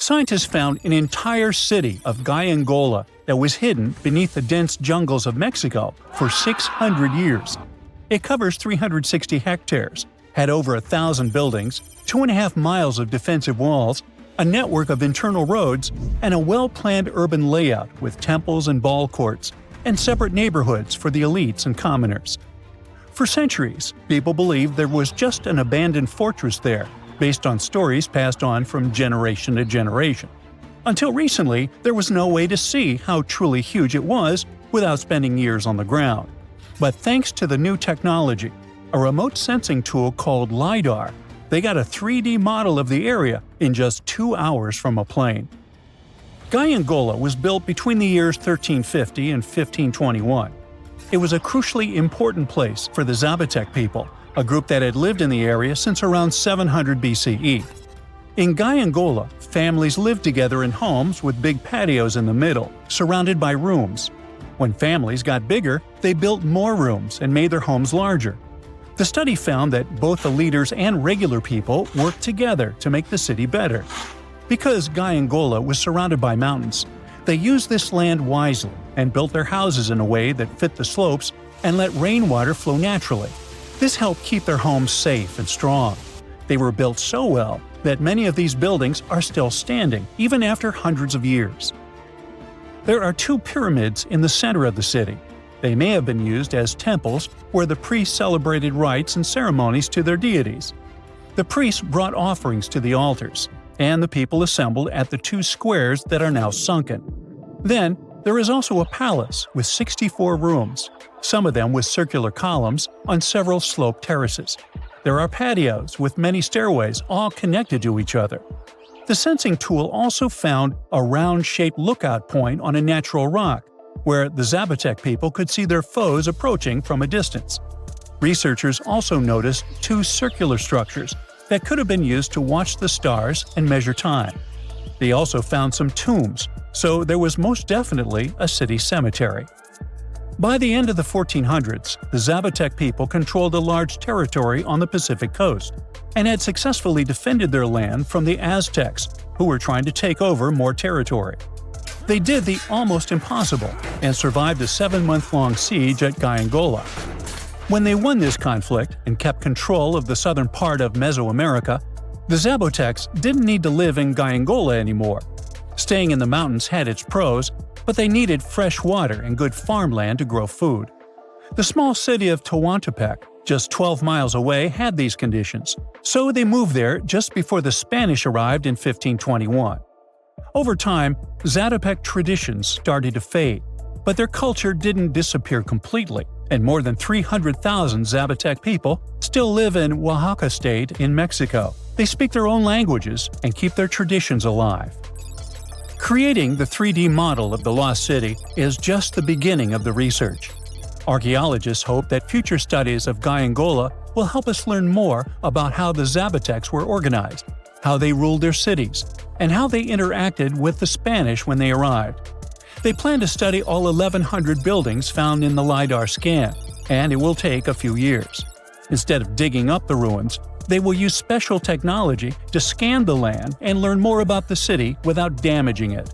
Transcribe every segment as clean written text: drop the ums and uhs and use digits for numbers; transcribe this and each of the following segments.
Scientists found an entire city of Gyangola that was hidden beneath the dense jungles of Mexico for 600 years. It covers 360 hectares, had over 1,000 buildings, 2.5 miles of defensive walls, a network of internal roads, and a well-planned urban layout with temples and ball courts, and separate neighborhoods for the elites and commoners. For centuries, people believed there was just an abandoned fortress there, based on stories passed on from generation to generation. Until recently, there was no way to see how truly huge it was without spending years on the ground. But thanks to the new technology, a remote sensing tool called LiDAR, they got a 3D model of the area in just 2 hours from a plane. Gyangola was built between the years 1350 and 1521. It was a crucially important place for the Zapotec people, a group that had lived in the area since around 700 BCE. In Gyangola, families lived together in homes with big patios in the middle, surrounded by rooms. When families got bigger, they built more rooms and made their homes larger. The study found that both the leaders and regular people worked together to make the city better. Because Gyangola was surrounded by mountains, they used this land wisely and built their houses in a way that fit the slopes and let rainwater flow naturally. This helped keep their homes safe and strong. They were built so well that many of these buildings are still standing, even after hundreds of years. There are 2 pyramids in the center of the city. They may have been used as temples where the priests celebrated rites and ceremonies to their deities. The priests brought offerings to the altars, and the people assembled at the 2 squares that are now sunken. Then, there is also a palace with 64 rooms, some of them with circular columns on several sloped terraces. There are patios with many stairways all connected to each other. The sensing tool also found a round-shaped lookout point on a natural rock, where the Zapotec people could see their foes approaching from a distance. Researchers also noticed 2 circular structures that could have been used to watch the stars and measure time. They also found some tombs, so there was most definitely a city cemetery. By the end of the 1400s, the Zapotec people controlled a large territory on the Pacific coast and had successfully defended their land from the Aztecs, who were trying to take over more territory. They did the almost impossible and survived a 7-month-long siege at Gyangola. When they won this conflict and kept control of the southern part of Mesoamerica, the Zapotecs didn't need to live in Gyangola anymore. Staying in the mountains had its pros, but they needed fresh water and good farmland to grow food. The small city of Tehuantepec, just 12 miles away, had these conditions, so they moved there just before the Spanish arrived in 1521. Over time, Zapotec traditions started to fade, but their culture didn't disappear completely, and more than 300,000 Zapotec people still live in Oaxaca state in Mexico. They speak their own languages and keep their traditions alive. Creating the 3D model of the lost city is just the beginning of the research. Archaeologists hope that future studies of Gyangola will help us learn more about how the Zapotecs were organized, how they ruled their cities, and how they interacted with the Spanish when they arrived. They plan to study all 1,100 buildings found in the LiDAR scan, and it will take a few years. Instead of digging up the ruins, they will use special technology to scan the land and learn more about the city without damaging it.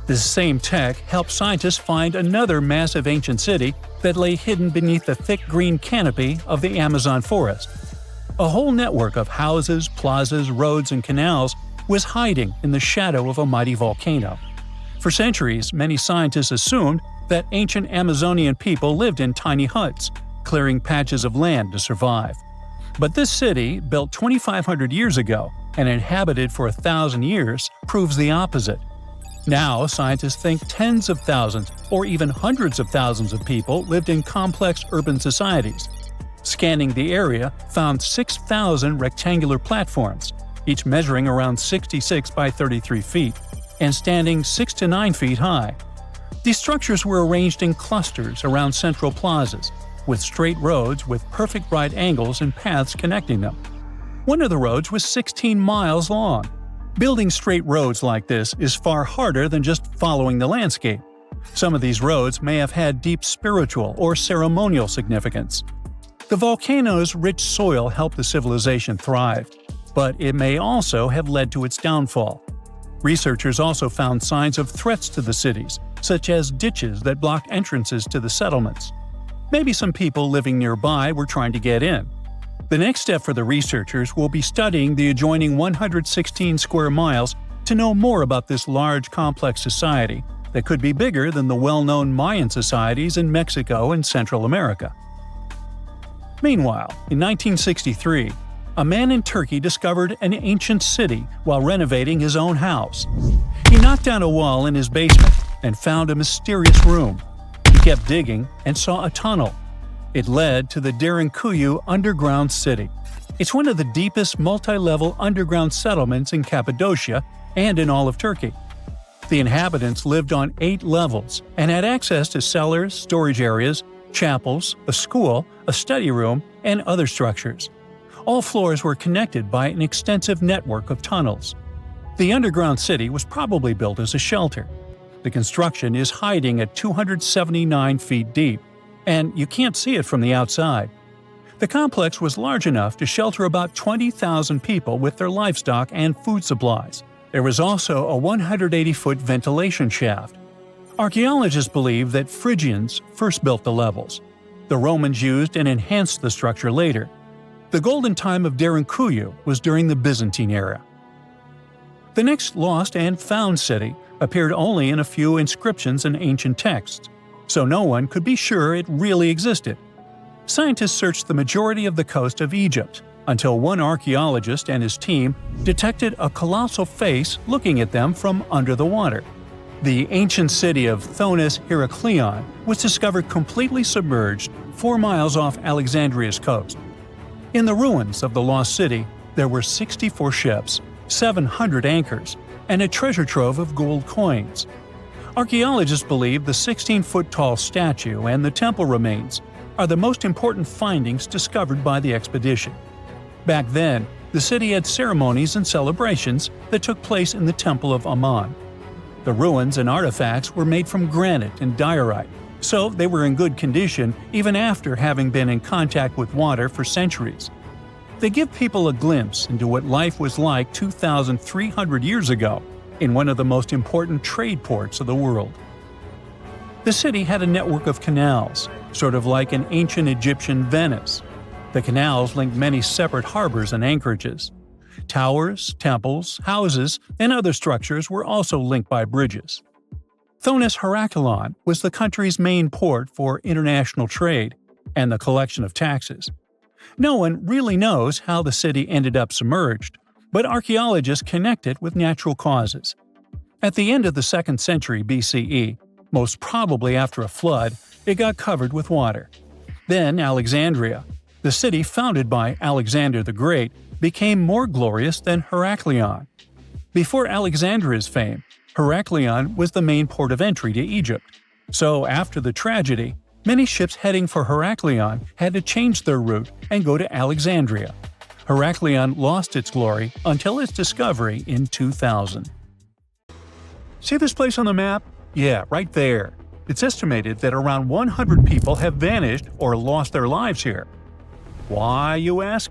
This same tech helped scientists find another massive ancient city that lay hidden beneath the thick green canopy of the Amazon forest. A whole network of houses, plazas, roads, and canals was hiding in the shadow of a mighty volcano. For centuries, many scientists assumed that ancient Amazonian people lived in tiny huts, clearing patches of land to survive. But this city, built 2,500 years ago and inhabited for 1,000 years, proves the opposite. Now, scientists think tens of thousands or even hundreds of thousands of people lived in complex urban societies. Scanning the area found 6,000 rectangular platforms, each measuring around 66 by 33 feet, and standing 6 to 9 feet high. These structures were arranged in clusters around central plazas, with straight roads with perfect right angles and paths connecting them. One of the roads was 16 miles long. Building straight roads like this is far harder than just following the landscape. Some of these roads may have had deep spiritual or ceremonial significance. The volcano's rich soil helped the civilization thrive, but it may also have led to its downfall. Researchers also found signs of threats to the cities, such as ditches that block entrances to the settlements. Maybe some people living nearby were trying to get in. The next step for the researchers will be studying the adjoining 116 square miles to know more about this large, complex society that could be bigger than the well-known Mayan societies in Mexico and Central America. Meanwhile, in 1963, a man in Turkey discovered an ancient city while renovating his own house. He knocked down a wall in his basement and found a mysterious room. He kept digging and saw a tunnel. It led to the Derinkuyu underground city. It's one of the deepest multi-level underground settlements in Cappadocia and in all of Turkey. The inhabitants lived on 8 levels and had access to cellars, storage areas, chapels, a school, a study room, and other structures. All floors were connected by an extensive network of tunnels. The underground city was probably built as a shelter. The construction is hiding at 279 feet deep, and you can't see it from the outside. The complex was large enough to shelter about 20,000 people with their livestock and food supplies. There was also a 180-foot ventilation shaft. Archaeologists believe that Phrygians first built the levels. The Romans used and enhanced the structure later. The golden time of Derinkuyu was during the Byzantine era. The next lost and found city appeared only in a few inscriptions and ancient texts, so no one could be sure it really existed. Scientists searched the majority of the coast of Egypt, until one archaeologist and his team detected a colossal face looking at them from under the water. The ancient city of Thonis-Heracleion was discovered completely submerged 4 miles off Alexandria's coast. In the ruins of the lost city, there were 64 ships, 700 anchors, and a treasure trove of gold coins. Archaeologists believe the 16-foot-tall statue and the temple remains are the most important findings discovered by the expedition. Back then, the city had ceremonies and celebrations that took place in the Temple of Ammon. The ruins and artifacts were made from granite and diorite, so they were in good condition even after having been in contact with water for centuries. They give people a glimpse into what life was like 2,300 years ago in one of the most important trade ports of the world. The city had a network of canals, sort of like an ancient Egyptian Venice. The canals linked many separate harbors and anchorages. Towers, temples, houses, and other structures were also linked by bridges. Thonis-Heracleion was the country's main port for international trade and the collection of taxes. No one really knows how the city ended up submerged, but archaeologists connect it with natural causes. At the end of the 2nd century BCE, most probably after a flood, it got covered with water. Then Alexandria, the city founded by Alexander the Great, became more glorious than Heracleion. Before Alexandria's fame, Heracleion was the main port of entry to Egypt. So after the tragedy, many ships heading for Heracleion had to change their route and go to Alexandria. Heracleion lost its glory until its discovery in 2000. See this place on the map? Yeah, right there. It's estimated that around 100 people have vanished or lost their lives here. Why, you ask?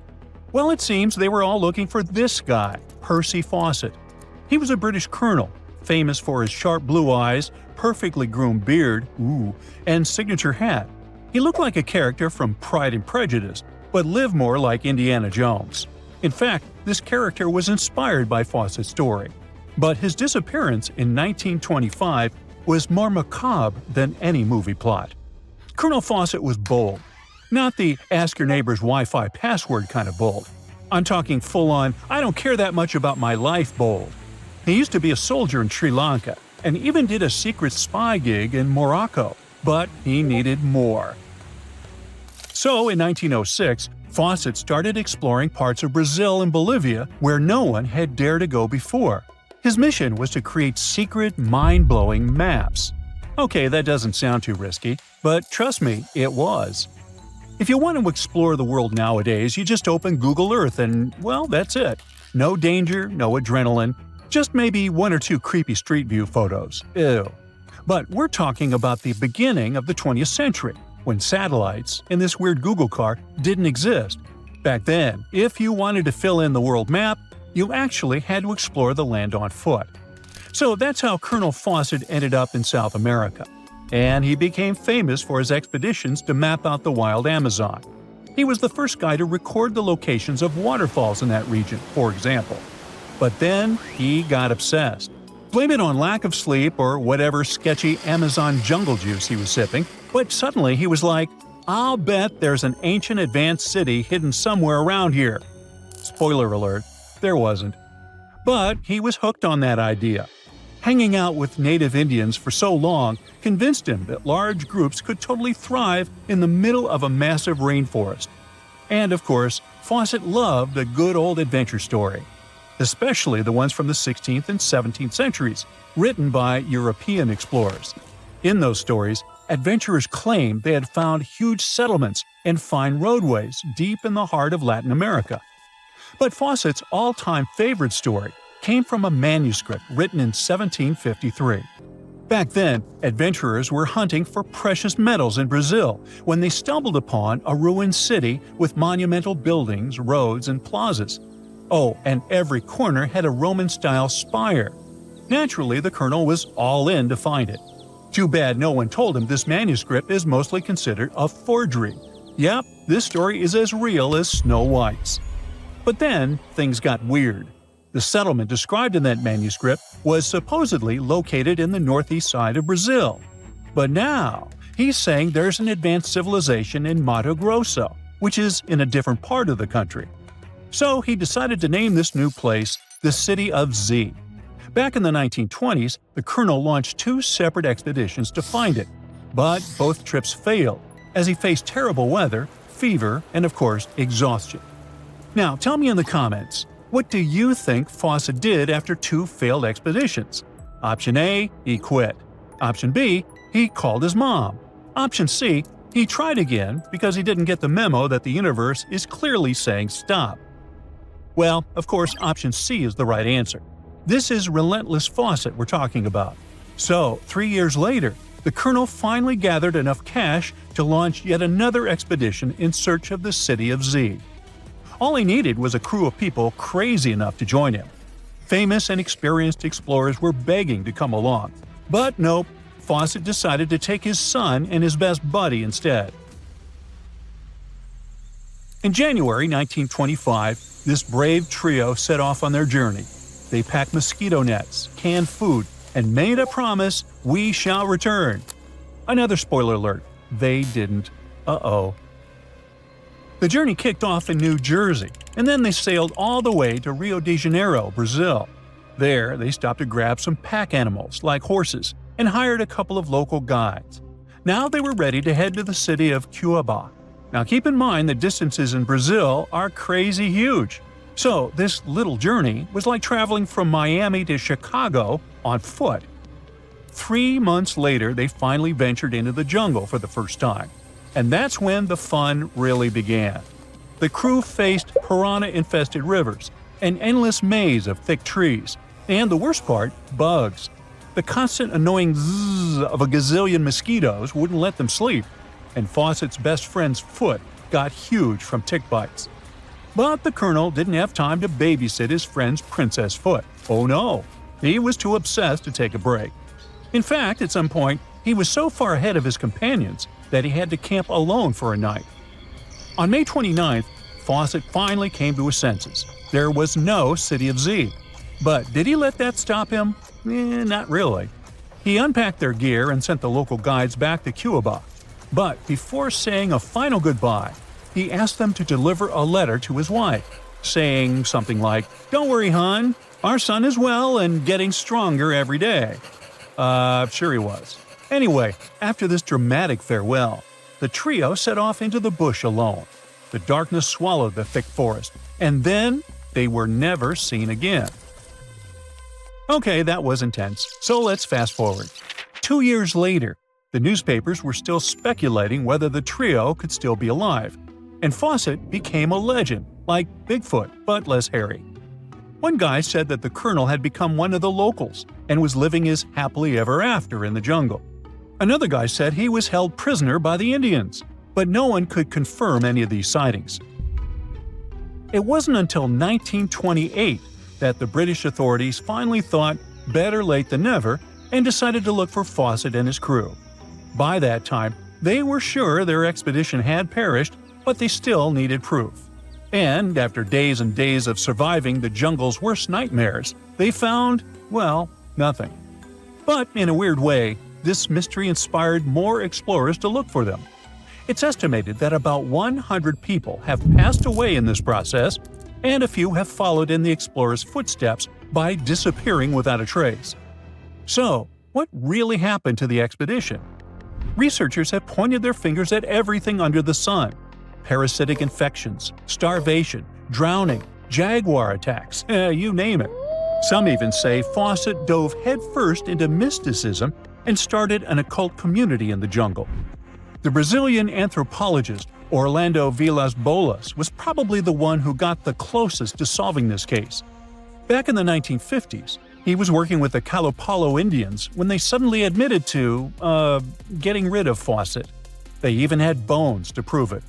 Well, it seems they were all looking for this guy, Percy Fawcett. He was a British colonel, famous for his sharp blue eyes, perfectly groomed beard, and signature hat. He looked like a character from Pride and Prejudice, but lived more like Indiana Jones. In fact, this character was inspired by Fawcett's story. But his disappearance in 1925 was more macabre than any movie plot. Colonel Fawcett was bold. Not the ask-your-neighbor's Wi-Fi password kind of bold. I'm talking full-on, I don't care that much about my life bold. He used to be a soldier in Sri Lanka, and even did a secret spy gig in Morocco, but he needed more. So in 1906, Fawcett started exploring parts of Brazil and Bolivia where no one had dared to go before. His mission was to create secret, mind-blowing maps. Okay, that doesn't sound too risky, but trust me, it was. If you want to explore the world nowadays, you just open Google Earth and, well, that's it. No danger, no adrenaline, just maybe 1 or 2 creepy street view photos. Ew. But we're talking about the beginning of the 20th century, when satellites, in this weird Google car, didn't exist. Back then, if you wanted to fill in the world map, you actually had to explore the land on foot. So that's how Colonel Fawcett ended up in South America. And he became famous for his expeditions to map out the wild Amazon. He was the first guy to record the locations of waterfalls in that region, for example. But then he got obsessed. Blame it on lack of sleep or whatever sketchy Amazon jungle juice he was sipping, but suddenly he was like, I'll bet there's an ancient advanced city hidden somewhere around here. Spoiler alert, there wasn't. But he was hooked on that idea. Hanging out with native Indians for so long convinced him that large groups could totally thrive in the middle of a massive rainforest. And of course, Fawcett loved a good old adventure story, especially the ones from the 16th and 17th centuries, written by European explorers. In those stories, adventurers claimed they had found huge settlements and fine roadways deep in the heart of Latin America. But Fawcett's all-time favorite story came from a manuscript written in 1753. Back then, adventurers were hunting for precious metals in Brazil when they stumbled upon a ruined city with monumental buildings, roads, and plazas. Oh, and every corner had a Roman-style spire. Naturally, the colonel was all in to find it. Too bad no one told him this manuscript is mostly considered a forgery. Yep, this story is as real as Snow White's. But then, things got weird. The settlement described in that manuscript was supposedly located in the northeast side of Brazil. But now, he's saying there's an advanced civilization in Mato Grosso, which is in a different part of the country. So he decided to name this new place the City of Z. Back in the 1920s, the colonel launched 2 separate expeditions to find it. But both trips failed, as he faced terrible weather, fever, and of course, exhaustion. Now, tell me in the comments, what do you think Fawcett did after 2 failed expeditions? Option A, he quit. Option B, he called his mom. Option C, he tried again because he didn't get the memo that the universe is clearly saying stop. Well, of course, option C is the right answer. This is relentless Fawcett we're talking about. So, 3 years later, the colonel finally gathered enough cash to launch yet another expedition in search of the City of Z. All he needed was a crew of people crazy enough to join him. Famous and experienced explorers were begging to come along. But nope, Fawcett decided to take his son and his best buddy instead. In January 1925, this brave trio set off on their journey. They packed mosquito nets, canned food, and made a promise, we shall return. Another spoiler alert, they didn't. Uh-oh. The journey kicked off in New Jersey, and then they sailed all the way to Rio de Janeiro, Brazil. There, they stopped to grab some pack animals, like horses, and hired a couple of local guides. Now they were ready to head to the city of Cuba. Now keep in mind the distances in Brazil are crazy huge. So this little journey was like traveling from Miami to Chicago on foot. 3 months later, they finally ventured into the jungle for the first time. And that's when the fun really began. The crew faced piranha-infested rivers, an endless maze of thick trees, and the worst part, bugs. The constant annoying zzz of a gazillion mosquitoes wouldn't let them sleep, and Fawcett's best friend's foot got huge from tick bites. But the colonel didn't have time to babysit his friend's princess foot. Oh no, he was too obsessed to take a break. In fact, at some point, he was so far ahead of his companions that he had to camp alone for a night. On May 29th, Fawcett finally came to his senses. There was no City of Z. But did he let that stop him? Not really. He unpacked their gear and sent the local guides back to Cuba. But before saying a final goodbye, he asked them to deliver a letter to his wife, saying something like, "Don't worry, hon, our son is well and getting stronger every day." Sure he was. Anyway, after this dramatic farewell, the trio set off into the bush alone. The darkness swallowed the thick forest, and then they were never seen again. Okay, that was intense, so let's fast forward. 2 years later, the newspapers were still speculating whether the trio could still be alive, and Fawcett became a legend, like Bigfoot, but less hairy. One guy said that the colonel had become one of the locals and was living his happily ever after in the jungle. Another guy said he was held prisoner by the Indians, but no one could confirm any of these sightings. It wasn't until 1928 that the British authorities finally thought, better late than never, and decided to look for Fawcett and his crew. By that time, they were sure their expedition had perished, but they still needed proof. And after days and days of surviving the jungle's worst nightmares, they found, well, nothing. But in a weird way, this mystery inspired more explorers to look for them. It's estimated that about 100 people have passed away in this process, and a few have followed in the explorers' footsteps by disappearing without a trace. So, what really happened to the expedition? Researchers have pointed their fingers at everything under the sun: parasitic infections, starvation, drowning, jaguar attacks, you name it. Some even say Fawcett dove headfirst into mysticism and started an occult community in the jungle. The Brazilian anthropologist Orlando Vilas-Boas was probably the one who got the closest to solving this case. Back in the 1950s, he was working with the Kalakmul Indians when they suddenly admitted to, getting rid of Fawcett. They even had bones to prove it.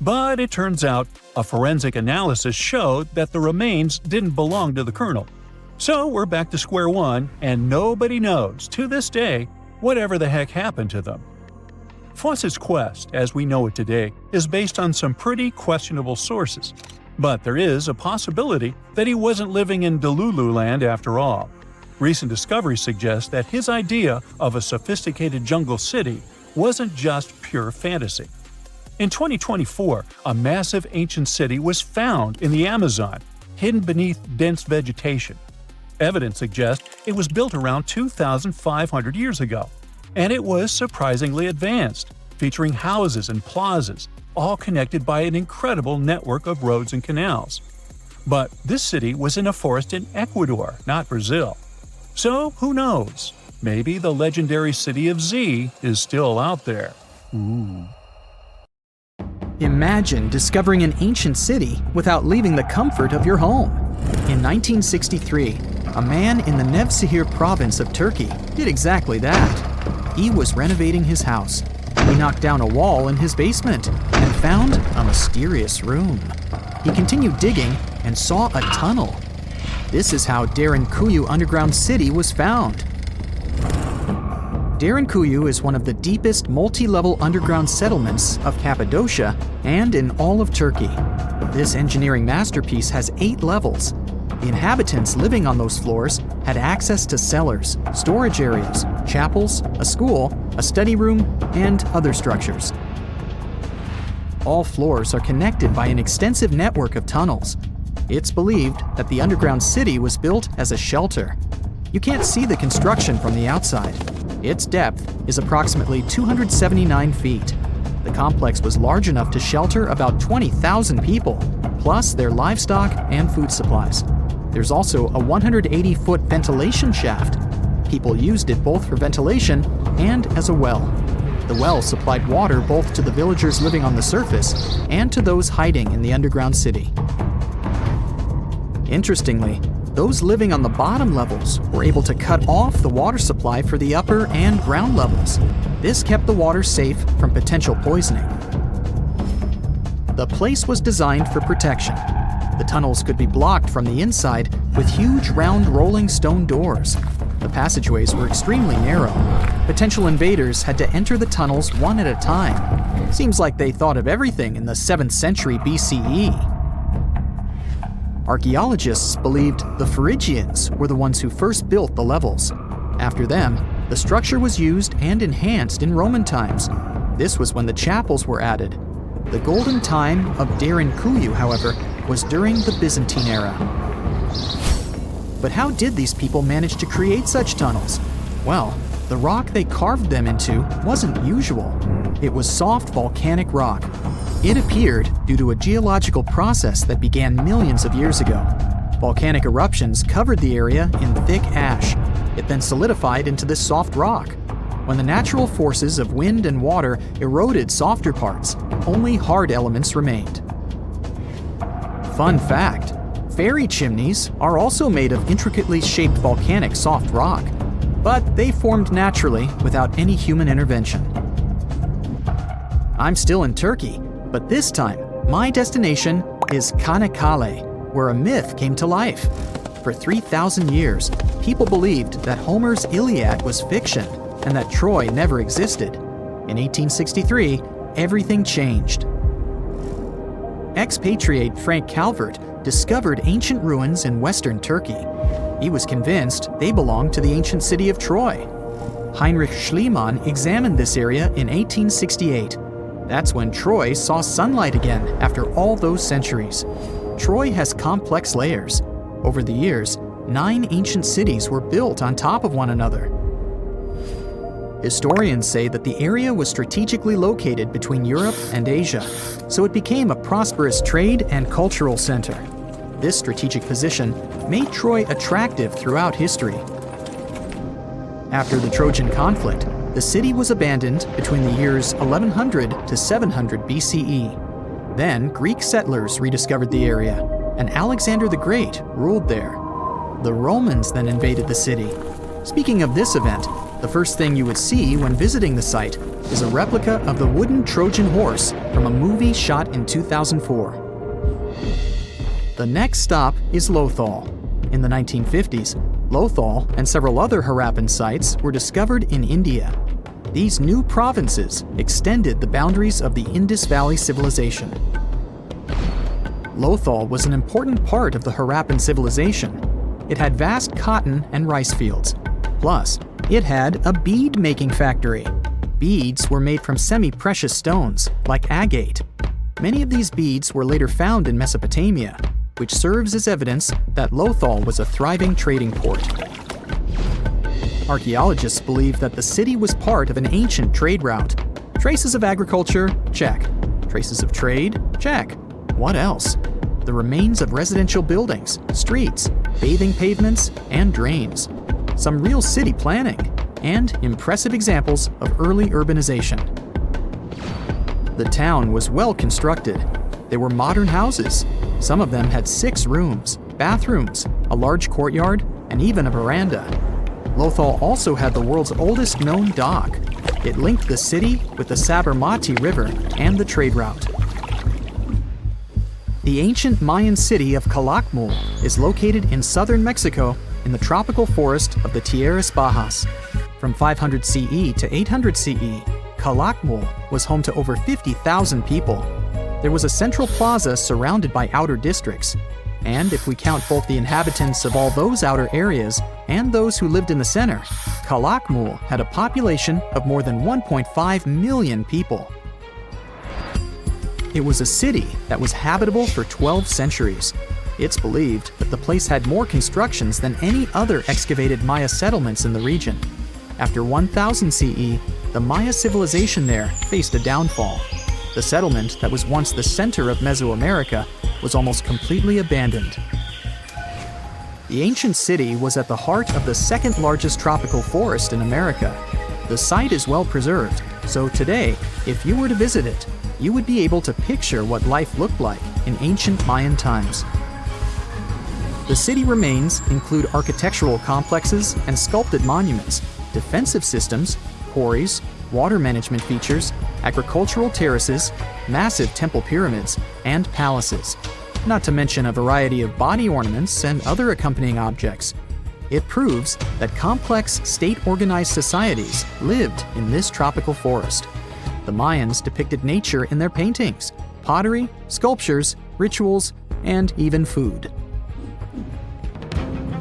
But it turns out a forensic analysis showed that the remains didn't belong to the colonel. So we're back to square one, and nobody knows, to this day, whatever the heck happened to them. Fawcett's quest, as we know it today, is based on some pretty questionable sources. But there is a possibility that he wasn't living in Delulu land after all. Recent discoveries suggest that his idea of a sophisticated jungle city wasn't just pure fantasy. In 2024, a massive ancient city was found in the Amazon, hidden beneath dense vegetation. Evidence suggests it was built around 2,500 years ago, and it was surprisingly advanced, featuring houses and plazas, all connected by an incredible network of roads and canals. But this city was in a forest in Ecuador, not Brazil. So who knows? Maybe the legendary city of Z is still out there. Ooh. Imagine discovering an ancient city without leaving the comfort of your home. In 1963, a man in the Nevşehir province of Turkey did exactly that. He was renovating his house. He knocked down a wall in his basement and found a mysterious room. He continued digging and saw a tunnel. This is how Derinkuyu underground city was found. Derinkuyu is one of the deepest multi-level underground settlements of Cappadocia and in all of Turkey. This engineering masterpiece has 8 levels. The inhabitants living on those floors had access to cellars, storage areas, chapels, a school, a study room, and other structures. All floors are connected by an extensive network of tunnels. It's believed that the underground city was built as a shelter. You can't see the construction from the outside. Its depth is approximately 279 feet. The complex was large enough to shelter about 20,000 people, plus their livestock and food supplies. There's also a 180-foot ventilation shaft. People used it both for ventilation and as a well. The well supplied water both to the villagers living on the surface and to those hiding in the underground city. Interestingly, those living on the bottom levels were able to cut off the water supply for the upper and ground levels. This kept the water safe from potential poisoning. The place was designed for protection. The tunnels could be blocked from the inside with huge round rolling stone doors. The passageways were extremely narrow. Potential invaders had to enter the tunnels one at a time. Seems like they thought of everything in the 7th century BCE. Archaeologists believed the Phrygians were the ones who first built the levels. After them, the structure was used and enhanced in Roman times. This was when the chapels were added. The golden time of Derinkuyu, however, was during the Byzantine era. But how did these people manage to create such tunnels? Well, the rock they carved them into wasn't usual. It was soft volcanic rock. It appeared due to a geological process that began millions of years ago. Volcanic eruptions covered the area in thick ash. It then solidified into this soft rock. When the natural forces of wind and water eroded softer parts, only hard elements remained. Fun fact, fairy chimneys are also made of intricately shaped volcanic soft rock, but they formed naturally without any human intervention. I'm still in Turkey, but this time, my destination is Çanakkale, where a myth came to life. For 3,000 years, people believed that Homer's Iliad was fiction and that Troy never existed. In 1863, everything changed. Expatriate Frank Calvert discovered ancient ruins in western Turkey. He was convinced they belonged to the ancient city of Troy. Heinrich Schliemann examined this area in 1868. That's when Troy saw sunlight again after all those centuries. Troy has complex layers. Over the years, 9 ancient cities were built on top of one another. Historians say that the area was strategically located between Europe and Asia, so it became a prosperous trade and cultural center. This strategic position made Troy attractive throughout history. After the Trojan conflict, the city was abandoned between the years 1100 to 700 BCE. Then Greek settlers rediscovered the area, and Alexander the Great ruled there. The Romans then invaded the city. Speaking of this event, the first thing you would see when visiting the site is a replica of the wooden Trojan horse from a movie shot in 2004. The next stop is Lothal. In the 1950s, Lothal and several other Harappan sites were discovered in India. These new provinces extended the boundaries of the Indus Valley civilization. Lothal was an important part of the Harappan civilization. It had vast cotton and rice fields. Plus, it had a bead-making factory. Beads were made from semi-precious stones, like agate. Many of these beads were later found in Mesopotamia, which serves as evidence that Lothal was a thriving trading port. Archaeologists believe that the city was part of an ancient trade route. Traces of agriculture? Check. Traces of trade? Check. What else? The remains of residential buildings, streets, bathing pavements, and drains. Some real city planning, and impressive examples of early urbanization. The town was well constructed. There were modern houses. Some of them had 6 rooms, bathrooms, a large courtyard, and even a veranda. Lothal also had the world's oldest known dock. It linked the city with the Sabarmati River and the trade route. The ancient Mayan city of Kalakmul is located in southern Mexico in the tropical forest of the Tierras Bajas. From 500 CE to 800 CE, Kalakmul was home to over 50,000 people. There was a central plaza surrounded by outer districts. And if we count both the inhabitants of all those outer areas and those who lived in the center, Kalakmul had a population of more than 1.5 million people. It was a city that was habitable for 12 centuries. It's believed that the place had more constructions than any other excavated Maya settlements in the region. After 1000 CE, the Maya civilization there faced a downfall. The settlement that was once the center of Mesoamerica was almost completely abandoned. The ancient city was at the heart of the second largest tropical forest in America. The site is well preserved, so today, if you were to visit it, you would be able to picture what life looked like in ancient Mayan times. The city remains include architectural complexes and sculpted monuments, defensive systems, quarries, water management features, agricultural terraces, massive temple pyramids, and palaces, not to mention a variety of body ornaments and other accompanying objects. It proves that complex state-organized societies lived in this tropical forest. The Mayans depicted nature in their paintings, pottery, sculptures, rituals, and even food.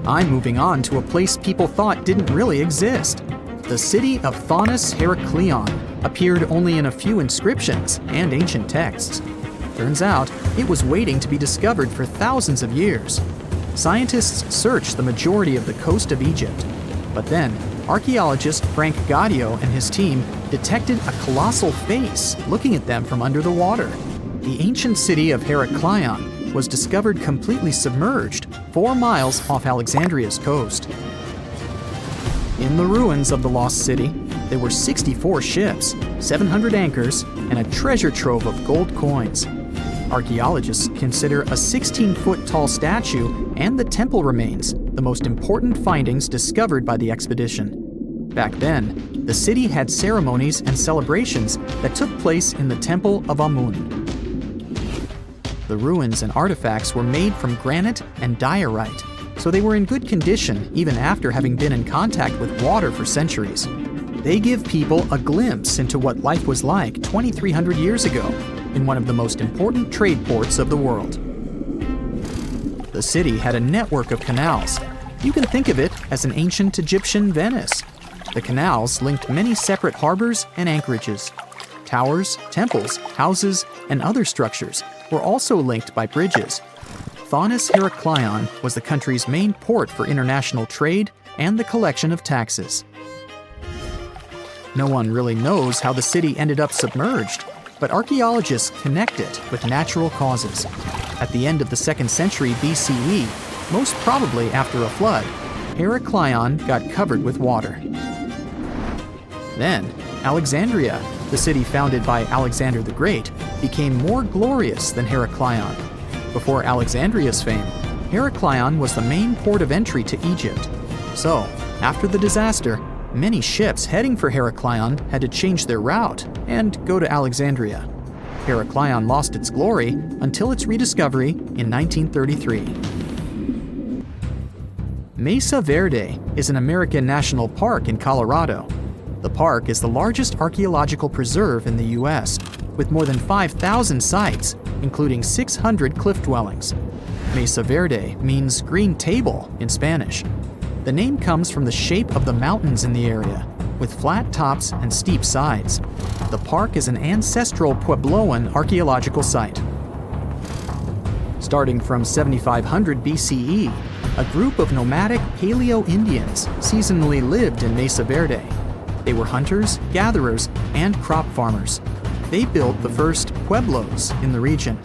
I'm moving on to a place people thought didn't really exist. The city of Thonis-Heracleion appeared only in a few inscriptions and ancient texts. Turns out, it was waiting to be discovered for thousands of years. Scientists searched the majority of the coast of Egypt. But then, archaeologist Frank Gaudio and his team detected a colossal face looking at them from under the water. The ancient city of Heracleion was discovered completely submerged 4 miles off Alexandria's coast. In the ruins of the lost city, there were 64 ships, 700 anchors, and a treasure trove of gold coins. Archaeologists consider a 16-foot tall statue and the temple remains the most important findings discovered by the expedition. Back then, the city had ceremonies and celebrations that took place in the Temple of Amun. The ruins and artifacts were made from granite and diorite. so they were in good condition even after having been in contact with water for centuries. They give people a glimpse into what life was like 2,300 years ago in one of the most important trade ports of the world. The city had a network of canals. You can think of it as an ancient Egyptian Venice. The canals linked many separate harbors and anchorages. Towers, temples, houses, and other structures were also linked by bridges. Thonis-Heracleion was the country's main port for international trade and the collection of taxes. No one really knows how the city ended up submerged, but archaeologists connect it with natural causes. At the end of the 2nd century BCE, most probably after a flood, Heracleion got covered with water. Then, Alexandria, the city founded by Alexander the Great, became more glorious than Heracleion. Before Alexandria's fame, Heracleion was the main port of entry to Egypt. So, after the disaster, many ships heading for Heracleion had to change their route and go to Alexandria. Heracleion lost its glory until its rediscovery in 1933. Mesa Verde is an American national park in Colorado. The park is the largest archaeological preserve in the U.S., with more than 5,000 sites, including 600 cliff dwellings. Mesa Verde means green table in Spanish. The name comes from the shape of the mountains in the area, with flat tops and steep sides. The park is an ancestral Puebloan archaeological site. Starting from 7500 BCE, a group of nomadic Paleo-Indians seasonally lived in Mesa Verde. They were hunters, gatherers, and crop farmers. They built the first pueblos in the region.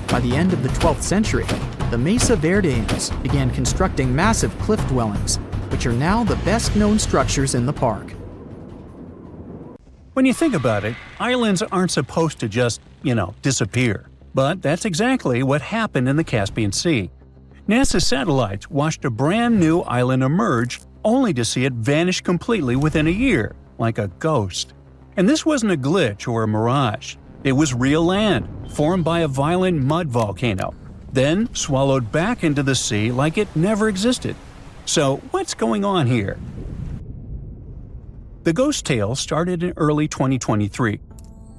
By the end of the 12th century, the Mesa Verdeans began constructing massive cliff dwellings, which are now the best-known structures in the park. When you think about it, islands aren't supposed to just, disappear. But that's exactly what happened in the Caspian Sea. NASA satellites watched a brand new island emerge, only to see it vanish completely within a year, like a ghost. And this wasn't a glitch or a mirage. It was real land, formed by a violent mud volcano, then swallowed back into the sea like it never existed. So what's going on here? The ghost tale started in early 2023,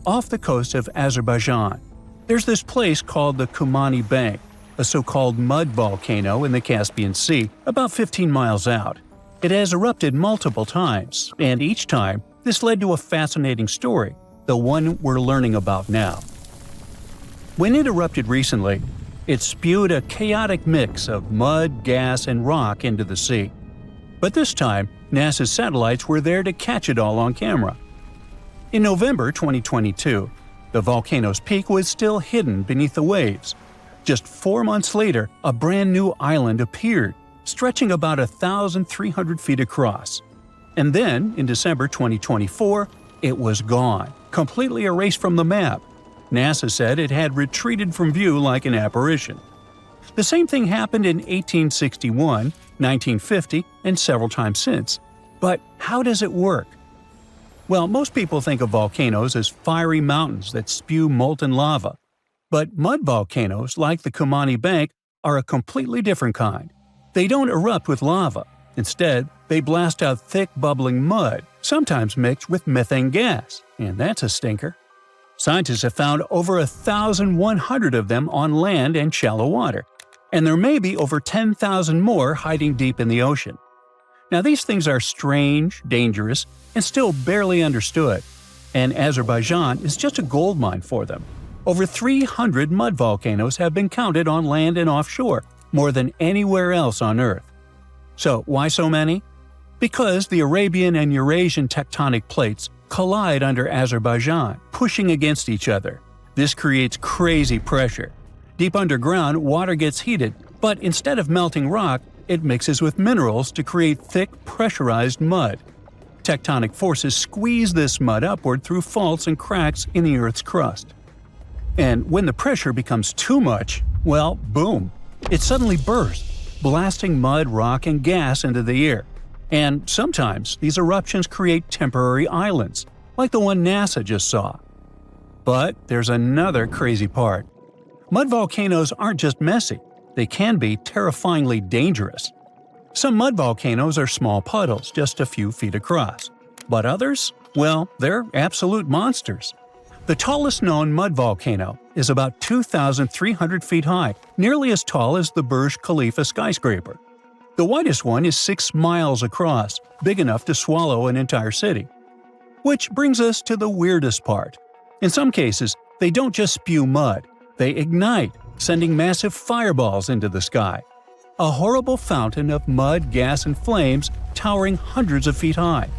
off the coast of Azerbaijan. There's this place called the Kumani Bank, a so-called mud volcano in the Caspian Sea, about 15 miles out. It has erupted multiple times, and each time, this led to a fascinating story, the one we're learning about now. When it erupted recently, it spewed a chaotic mix of mud, gas, and rock into the sea. But this time, NASA's satellites were there to catch it all on camera. In November 2022, the volcano's peak was still hidden beneath the waves. Just 4 months later, a brand new island appeared, stretching about 1,300 feet across. And then, in December 2024, it was gone, completely erased from the map. NASA said it had retreated from view like an apparition. The same thing happened in 1861, 1950, and several times since. But how does it work? Well, most people think of volcanoes as fiery mountains that spew molten lava. But mud volcanoes, like the Kumani Bank, are a completely different kind. They don't erupt with lava. Instead, they blast out thick, bubbling mud, sometimes mixed with methane gas, and that's a stinker. Scientists have found over 1,100 of them on land and shallow water, and there may be over 10,000 more hiding deep in the ocean. Now, these things are strange, dangerous, and still barely understood, and Azerbaijan is just a goldmine for them. Over 300 mud volcanoes have been counted on land and offshore, more than anywhere else on Earth. So, why so many? Because the Arabian and Eurasian tectonic plates collide under Azerbaijan, pushing against each other. This creates crazy pressure. Deep underground, water gets heated, but instead of melting rock, it mixes with minerals to create thick, pressurized mud. Tectonic forces squeeze this mud upward through faults and cracks in the Earth's crust. And when the pressure becomes too much, well, boom, it suddenly bursts, blasting mud, rock, and gas into the air. And sometimes these eruptions create temporary islands, like the one NASA just saw. But there's another crazy part. Mud volcanoes aren't just messy, they can be terrifyingly dangerous. Some mud volcanoes are small puddles just a few feet across. But others? Well, they're absolute monsters. The tallest known mud volcano is about 2,300 feet high, nearly as tall as the Burj Khalifa skyscraper. The widest one is 6 miles across, big enough to swallow an entire city. Which brings us to the weirdest part. In some cases, they don't just spew mud, they ignite, sending massive fireballs into the sky. A horrible fountain of mud, gas, and flames towering hundreds of feet high.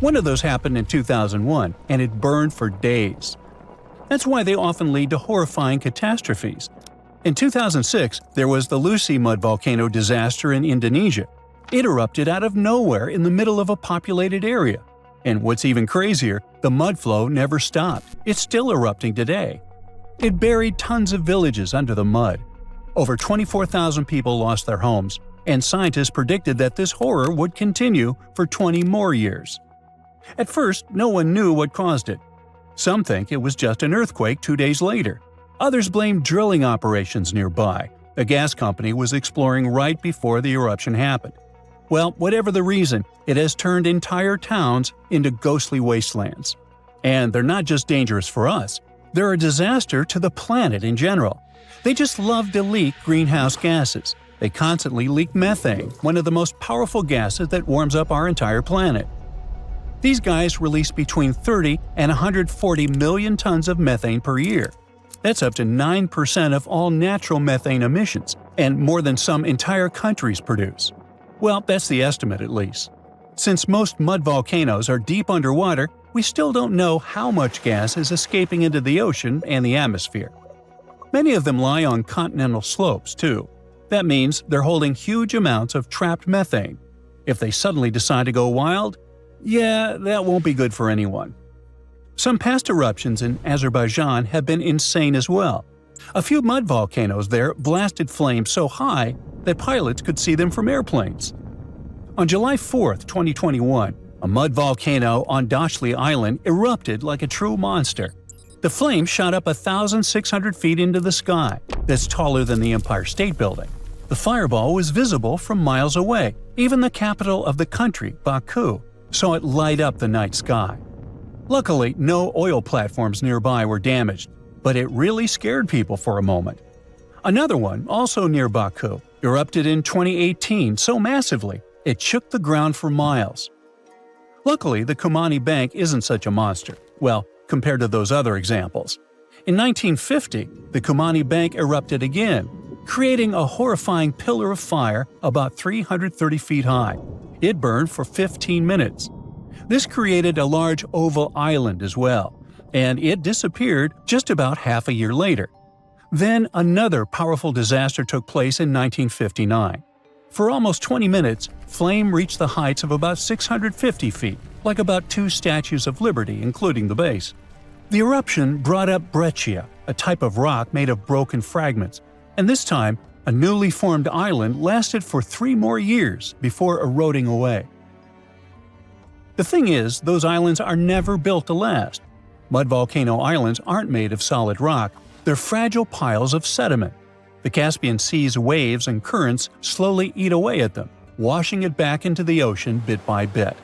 One of those happened in 2001, and it burned for days. That's why they often lead to horrifying catastrophes. In 2006, there was the Lucy mud volcano disaster in Indonesia. It erupted out of nowhere in the middle of a populated area. And what's even crazier, the mud flow never stopped. It's still erupting today. It buried tons of villages under the mud. Over 24,000 people lost their homes, and scientists predicted that this horror would continue for 20 more years. At first, no one knew what caused it. Some think it was just an earthquake 2 days later. Others blame drilling operations nearby. A gas company was exploring right before the eruption happened. Well, whatever the reason, it has turned entire towns into ghostly wastelands. And they're not just dangerous for us. They're a disaster to the planet in general. They just love to leak greenhouse gases. They constantly leak methane, one of the most powerful gases that warms up our entire planet. These guys release between 30 and 140 million tons of methane per year. That's up to 9% of all natural methane emissions, and more than some entire countries produce. Well, that's the estimate at least. Since most mud volcanoes are deep underwater, we still don't know how much gas is escaping into the ocean and the atmosphere. Many of them lie on continental slopes, too. That means they're holding huge amounts of trapped methane. If they suddenly decide to go wild, yeah, that won't be good for anyone. Some past eruptions in Azerbaijan have been insane as well. A few mud volcanoes there blasted flames so high that pilots could see them from airplanes. On July 4, 2021, a mud volcano on Dashli Island erupted like a true monster. The flames shot up 1,600 feet into the sky. That's taller than the Empire State Building. The fireball was visible from miles away. Even the capital of the country, Baku, saw it light up the night sky. Luckily, no oil platforms nearby were damaged, but it really scared people for a moment. Another one, also near Baku, erupted in 2018 so massively it shook the ground for miles. Luckily, the Kumani Bank isn't such a monster. Well, compared to those other examples. In 1950, the Kumani Bank erupted again, creating a horrifying pillar of fire about 330 feet high. It burned for 15 minutes. This created a large oval island as well, and it disappeared just about half a year later. Then another powerful disaster took place in 1959. For almost 20 minutes, flame reached the heights of about 650 feet, like about 2 statues of Liberty, including the base. The eruption brought up breccia, a type of rock made of broken fragments, and this time, a newly formed island lasted for 3 more years before eroding away. The thing is, those islands are never built to last. Mud volcano islands aren't made of solid rock, they're fragile piles of sediment. The Caspian Sea's waves and currents slowly eat away at them, washing it back into the ocean bit by bit.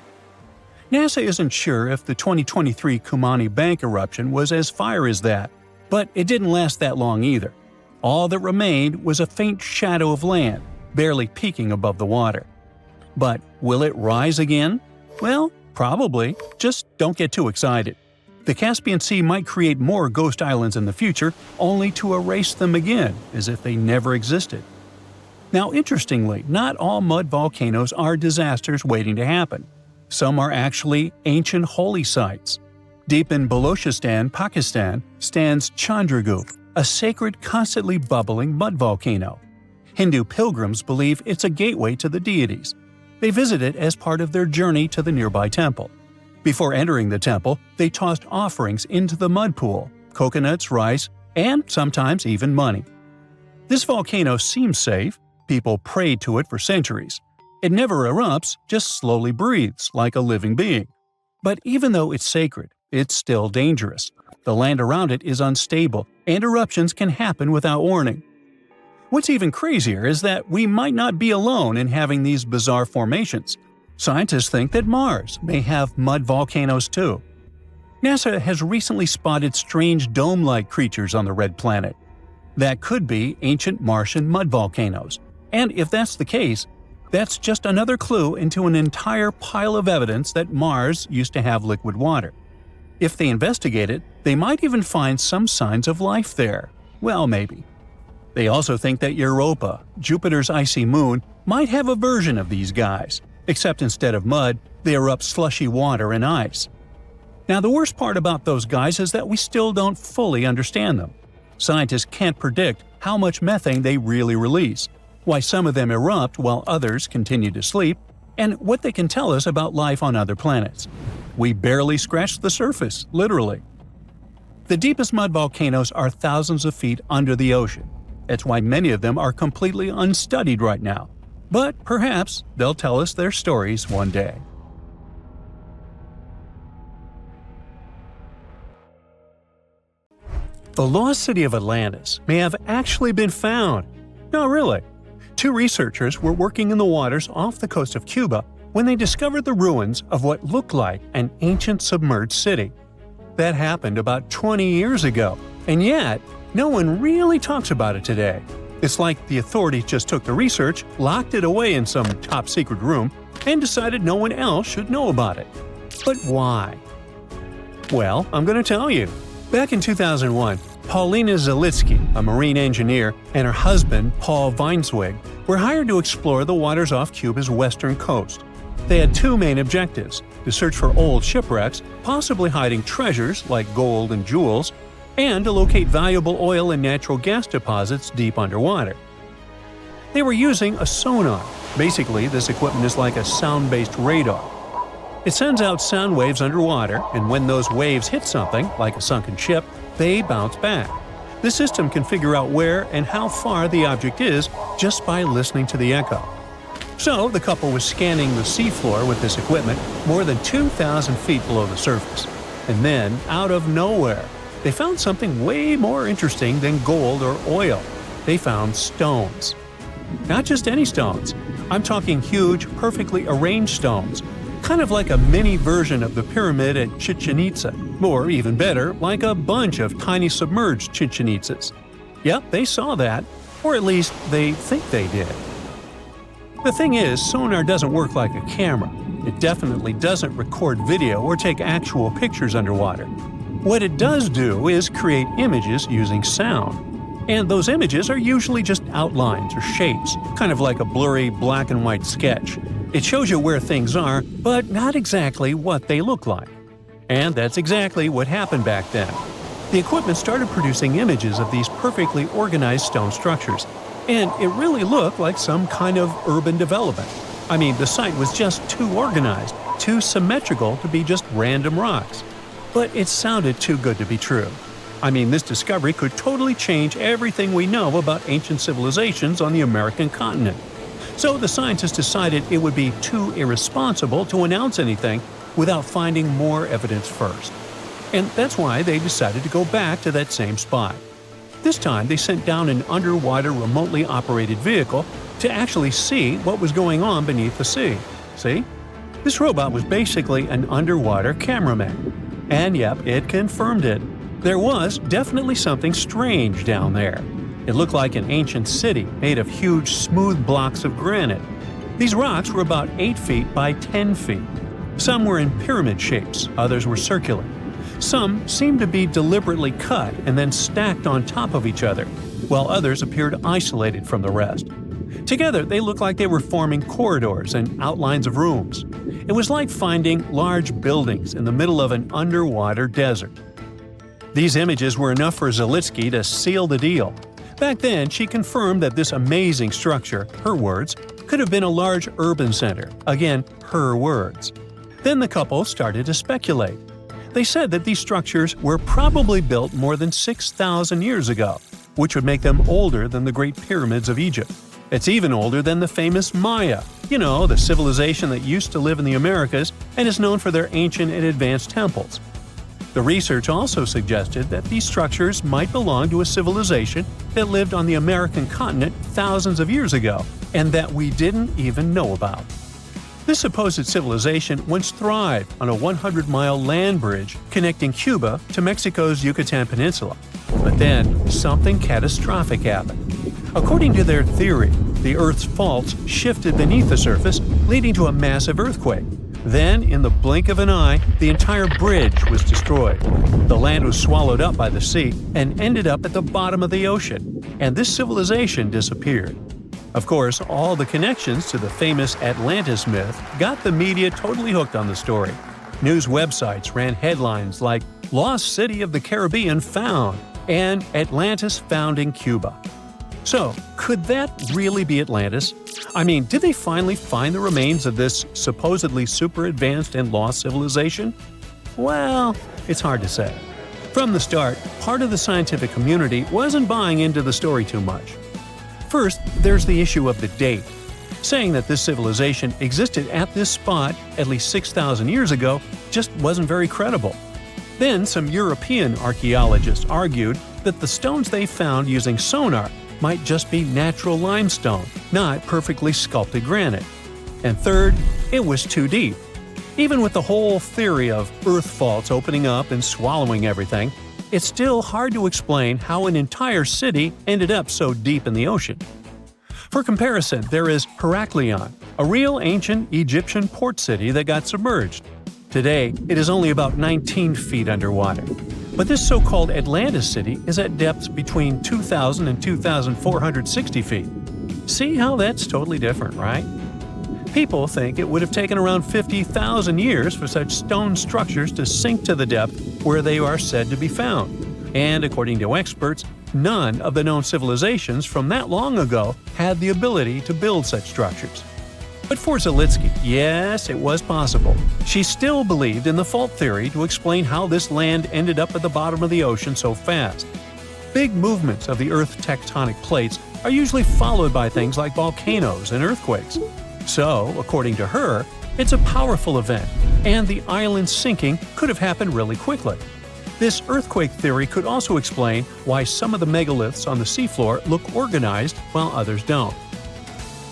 NASA isn't sure if the 2023 Kumani Bank eruption was as fire as that, but it didn't last that long either. All that remained was a faint shadow of land, barely peeking above the water. But will it rise again? Well, probably. Just don't get too excited. The Caspian Sea might create more ghost islands in the future, only to erase them again, as if they never existed. Now, interestingly, not all mud volcanoes are disasters waiting to happen. Some are actually ancient holy sites. Deep in Balochistan, Pakistan, stands Chandragupta, a sacred, constantly bubbling mud volcano. Hindu pilgrims believe it's a gateway to the deities. They visit it as part of their journey to the nearby temple. Before entering the temple, they tossed offerings into the mud pool, coconuts, rice, and sometimes even money. This volcano seems safe. People prayed to it for centuries. It never erupts, just slowly breathes like a living being. But even though it's sacred, it's still dangerous. The land around it is unstable, and eruptions can happen without warning. What's even crazier is that we might not be alone in having these bizarre formations. Scientists think that Mars may have mud volcanoes too. NASA has recently spotted strange dome-like creatures on the red planet. That could be ancient Martian mud volcanoes. And if that's the case, that's just another clue into an entire pile of evidence that Mars used to have liquid water. If they investigate it, they might even find some signs of life there. Well, maybe. They also think that Europa, Jupiter's icy moon, might have a version of these guys, except instead of mud, they erupt slushy water and ice. Now, the worst part about those guys is that we still don't fully understand them. Scientists can't predict how much methane they really release, why some of them erupt while others continue to sleep, and what they can tell us about life on other planets. We barely scratched the surface, literally. The deepest mud volcanoes are thousands of feet under the ocean. That's why many of them are completely unstudied right now. But perhaps they'll tell us their stories one day. The lost city of Atlantis may have actually been found. No, really. Two researchers were working in the waters off the coast of Cuba when they discovered the ruins of what looked like an ancient submerged city. That happened about 20 years ago, and yet no one really talks about it today. It's like the authorities just took the research, locked it away in some top-secret room, and decided no one else should know about it. But why? Well, I'm going to tell you. Back in 2001, Paulina Zalitsky, a marine engineer, and her husband, Paul Weinswig, were hired to explore the waters off Cuba's western coast. They had two main objectives: to search for old shipwrecks, possibly hiding treasures like gold and jewels, and to locate valuable oil and natural gas deposits deep underwater. They were using a sonar. Basically, this equipment is like a sound-based radar. It sends out sound waves underwater, and when those waves hit something, like a sunken ship, they bounce back. The system can figure out where and how far the object is just by listening to the echo. So, the couple was scanning the seafloor with this equipment more than 2,000 feet below the surface. And then, out of nowhere, they found something way more interesting than gold or oil. They found stones. Not just any stones. I'm talking huge, perfectly arranged stones. Kind of like a mini version of the pyramid at Chichen Itza. Or even better, like a bunch of tiny submerged Chichen Itzas. Yep, they saw that. Or at least, they think they did. The thing is, sonar doesn't work like a camera. It definitely doesn't record video or take actual pictures underwater. What it does do is create images using sound. And those images are usually just outlines or shapes, kind of like a blurry black and white sketch. It shows you where things are, but not exactly what they look like. And that's exactly what happened back then. The equipment started producing images of these perfectly organized stone structures, and it really looked like some kind of urban development. I mean, the site was just too organized, too symmetrical to be just random rocks. But it sounded too good to be true. I mean, this discovery could totally change everything we know about ancient civilizations on the American continent. So the scientists decided it would be too irresponsible to announce anything without finding more evidence first. And that's why they decided to go back to that same spot. This time they sent down an underwater remotely operated vehicle to actually see what was going on beneath the sea. See? This robot was basically an underwater cameraman. And yep, it confirmed it. There was definitely something strange down there. It looked like an ancient city made of huge, smooth blocks of granite. These rocks were about 8 feet by 10 feet. Some were in pyramid shapes, others were circular. Some seemed to be deliberately cut and then stacked on top of each other, while others appeared isolated from the rest. Together, they looked like they were forming corridors and outlines of rooms. It was like finding large buildings in the middle of an underwater desert. These images were enough for Zalitsky to seal the deal. Back then, she confirmed that this amazing structure, her words, could have been a large urban center. Again, her words. Then the couple started to speculate. They said that these structures were probably built more than 6,000 years ago, which would make them older than the Great Pyramids of Egypt. It's even older than the famous Maya, the civilization that used to live in the Americas and is known for their ancient and advanced temples. The research also suggested that these structures might belong to a civilization that lived on the American continent thousands of years ago, and that we didn't even know about. This supposed civilization once thrived on a 100-mile land bridge connecting Cuba to Mexico's Yucatan Peninsula. But then, something catastrophic happened. According to their theory, the Earth's faults shifted beneath the surface, leading to a massive earthquake. Then, in the blink of an eye, the entire bridge was destroyed. The land was swallowed up by the sea and ended up at the bottom of the ocean, and this civilization disappeared. Of course, all the connections to the famous Atlantis myth got the media totally hooked on the story. News websites ran headlines like "Lost City of the Caribbean Found" and "Atlantis Found in Cuba." So, could that really be Atlantis? I mean, did they finally find the remains of this supposedly super advanced and lost civilization? Well, it's hard to say. From the start, part of the scientific community wasn't buying into the story too much. First, there's the issue of the date. Saying that this civilization existed at this spot at least 6,000 years ago just wasn't very credible. Then, some European archaeologists argued that the stones they found using sonar might just be natural limestone, not perfectly sculpted granite. And third, it was too deep. Even with the whole theory of earth faults opening up and swallowing everything, it's still hard to explain how an entire city ended up so deep in the ocean. For comparison, there is Heracleion, a real ancient Egyptian port city that got submerged. Today, it is only about 19 feet underwater. But this so-called Atlantis city is at depths between 2,000 and 2,460 feet. See how that's totally different, right? People think it would have taken around 50,000 years for such stone structures to sink to the depth where they are said to be found. And according to experts, none of the known civilizations from that long ago had the ability to build such structures. But for Zalitsky, yes, it was possible. She still believed in the fault theory to explain how this land ended up at the bottom of the ocean so fast. Big movements of the Earth's tectonic plates are usually followed by things like volcanoes and earthquakes. So, according to her, it's a powerful event, and the island sinking could have happened really quickly. This earthquake theory could also explain why some of the megaliths on the seafloor look organized while others don't.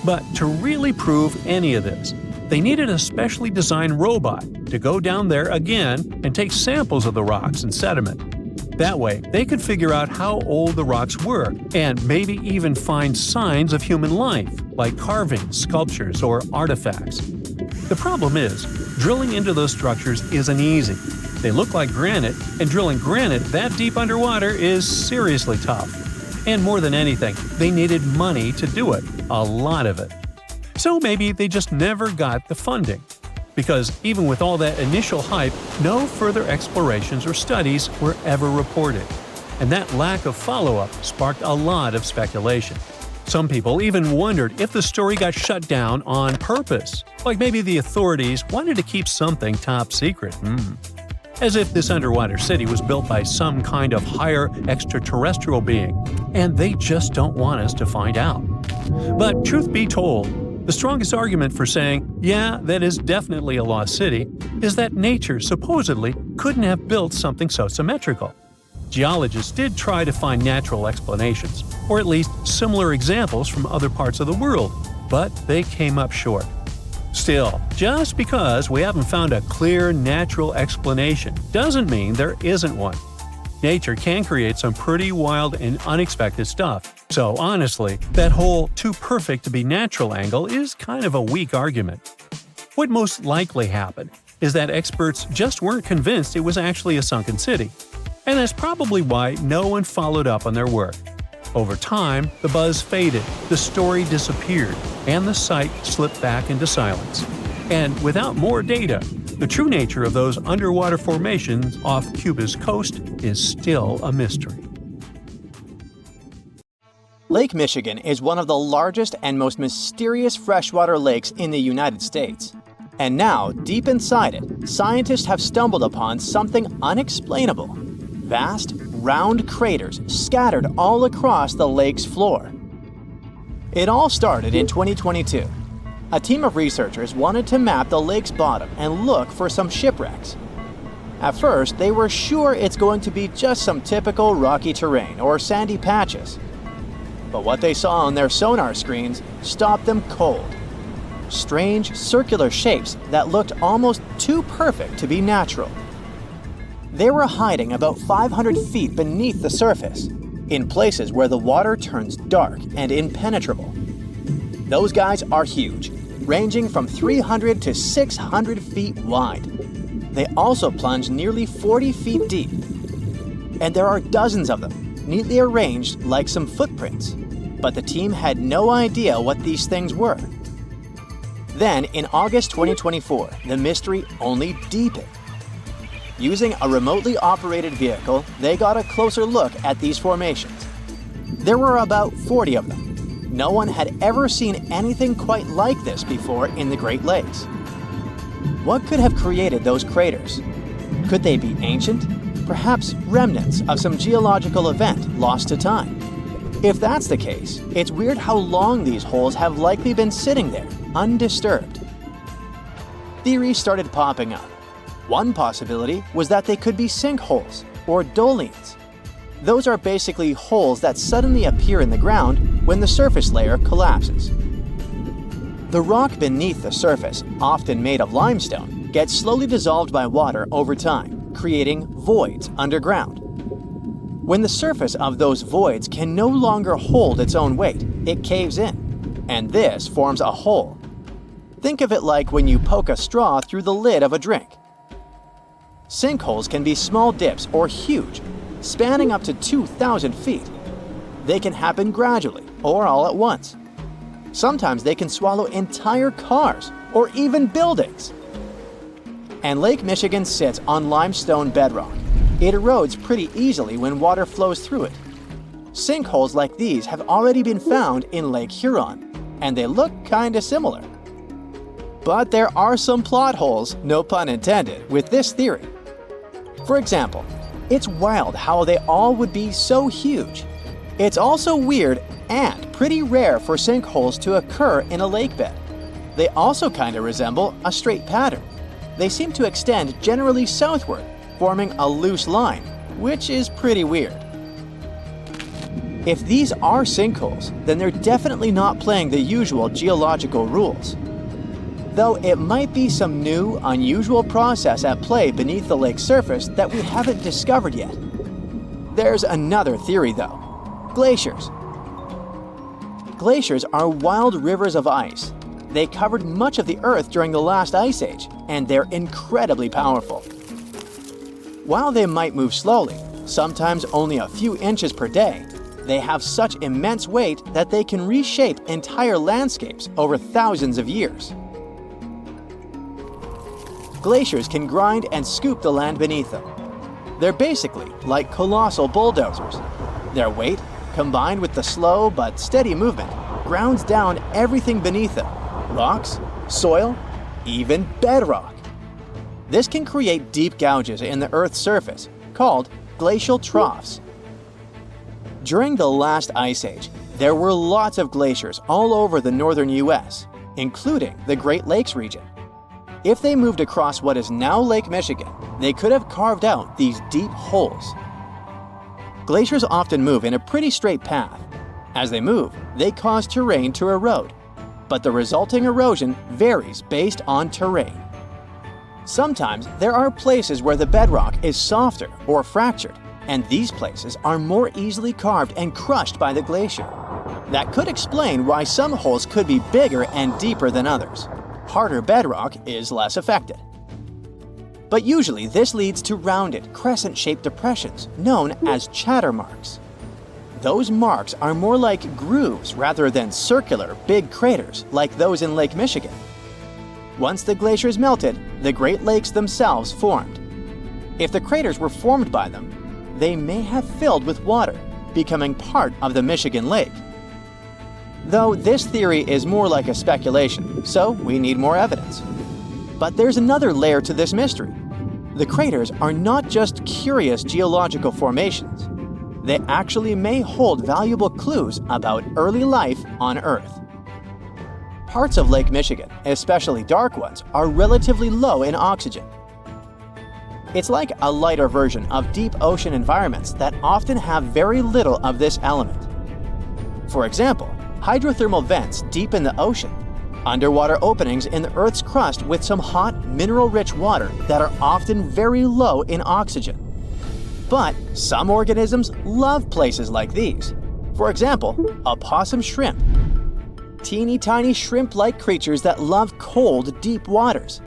But to really prove any of this, they needed a specially designed robot to go down there again and take samples of the rocks and sediment. That way, they could figure out how old the rocks were and maybe even find signs of human life, like carvings, sculptures, or artifacts. The problem is, drilling into those structures isn't easy. They look like granite, and drilling granite that deep underwater is seriously tough. And more than anything, they needed money to do it, a lot of it. So maybe they just never got the funding. Because even with all that initial hype, no further explorations or studies were ever reported. And that lack of follow-up sparked a lot of speculation. Some people even wondered if the story got shut down on purpose, like maybe the authorities wanted to keep something top secret. As if this underwater city was built by some kind of higher extraterrestrial being, and they just don't want us to find out. But truth be told, the strongest argument for saying, yeah, that is definitely a lost city, is that nature supposedly couldn't have built something so symmetrical. Geologists did try to find natural explanations, or at least similar examples from other parts of the world, but they came up short. Still, just because we haven't found a clear natural explanation doesn't mean there isn't one. Nature can create some pretty wild and unexpected stuff, so honestly, that whole too perfect to be natural angle is kind of a weak argument. What most likely happened is that experts just weren't convinced it was actually a sunken city, and that's probably why no one followed up on their work. Over time, the buzz faded, the story disappeared, and the site slipped back into silence. And without more data, the true nature of those underwater formations off Cuba's coast is still a mystery. Lake Michigan is one of the largest and most mysterious freshwater lakes in the United States. And now, deep inside it, scientists have stumbled upon something unexplainable: vast, round craters scattered all across the lake's floor. It all started in 2022. A team of researchers wanted to map the lake's bottom and look for some shipwrecks. At first, they were sure it's going to be just some typical rocky terrain or sandy patches. But what they saw on their sonar screens stopped them cold. Strange circular shapes that looked almost too perfect to be natural. They were hiding about 500 feet beneath the surface, in places where the water turns dark and impenetrable. Those guys are huge, ranging from 300 to 600 feet wide. They also plunge nearly 40 feet deep. And there are dozens of them, neatly arranged like some footprints. But the team had no idea what these things were. Then, in August 2024, the mystery only deepened. Using a remotely operated vehicle, they got a closer look at these formations. There were about 40 of them. No one had ever seen anything quite like this before in the Great Lakes. What could have created those craters? Could they be ancient? Perhaps remnants of some geological event lost to time? If that's the case, it's weird how long these holes have likely been sitting there, undisturbed. Theories started popping up. One possibility was that they could be sinkholes or dolines. Those are basically holes that suddenly appear in the ground when the surface layer collapses. The rock beneath the surface, often made of limestone, gets slowly dissolved by water over time, creating voids underground. When the surface of those voids can no longer hold its own weight, it caves in, and this forms a hole. Think of it like when you poke a straw through the lid of a drink. Sinkholes can be small dips or huge, spanning up to 2,000 feet. They can happen gradually or all at once. Sometimes they can swallow entire cars or even buildings. And Lake Michigan sits on limestone bedrock. It erodes pretty easily when water flows through it. Sinkholes like these have already been found in Lake Huron, and they look kinda similar. But there are some plot holes, no pun intended, with this theory. For example, it's wild how they all would be so huge. It's also weird and pretty rare for sinkholes to occur in a lake bed. They also kind of resemble a straight pattern. They seem to extend generally southward, forming a loose line, which is pretty weird. If these are sinkholes, then they're definitely not playing the usual geological rules. Though it might be some new, unusual process at play beneath the lake's surface that we haven't discovered yet. There's another theory though. Glaciers. Glaciers are wild rivers of ice. They covered much of the Earth during the last ice age, and they're incredibly powerful. While they might move slowly, sometimes only a few inches per day, they have such immense weight that they can reshape entire landscapes over thousands of years. Glaciers can grind and scoop the land beneath them. They're basically like colossal bulldozers. Their weight, combined with the slow but steady movement, grounds down everything beneath them: rocks, soil, even bedrock. This can create deep gouges in the Earth's surface, called glacial troughs. During the last ice age, there were lots of glaciers all over the northern US, including the Great Lakes region. If they moved across what is now Lake Michigan, they could have carved out these deep holes. Glaciers often move in a pretty straight path. As they move, they cause terrain to erode, but the resulting erosion varies based on terrain. Sometimes there are places where the bedrock is softer or fractured, and these places are more easily carved and crushed by the glacier. That could explain why some holes could be bigger and deeper than others. Harder bedrock is less affected. But usually this leads to rounded, crescent-shaped depressions known as chatter marks. Those marks are more like grooves rather than circular, big craters like those in Lake Michigan. Once the glaciers melted, the Great Lakes themselves formed. If the craters were formed by them, they may have filled with water, becoming part of the Michigan Lake. Though this theory is more like a speculation, so we need more evidence. But there's another layer to this mystery. The craters are not just curious geological formations. They actually may hold valuable clues about early life on Earth. Parts of Lake Michigan, especially dark ones, are relatively low in oxygen. It's like a lighter version of deep ocean environments that often have very little of this element. For example, hydrothermal vents deep in the ocean, underwater openings in the Earth's crust with some hot, mineral-rich water that are often very low in oxygen. But some organisms love places like these. For example, opossum shrimp. Teeny tiny shrimp-like creatures that love cold, deep waters.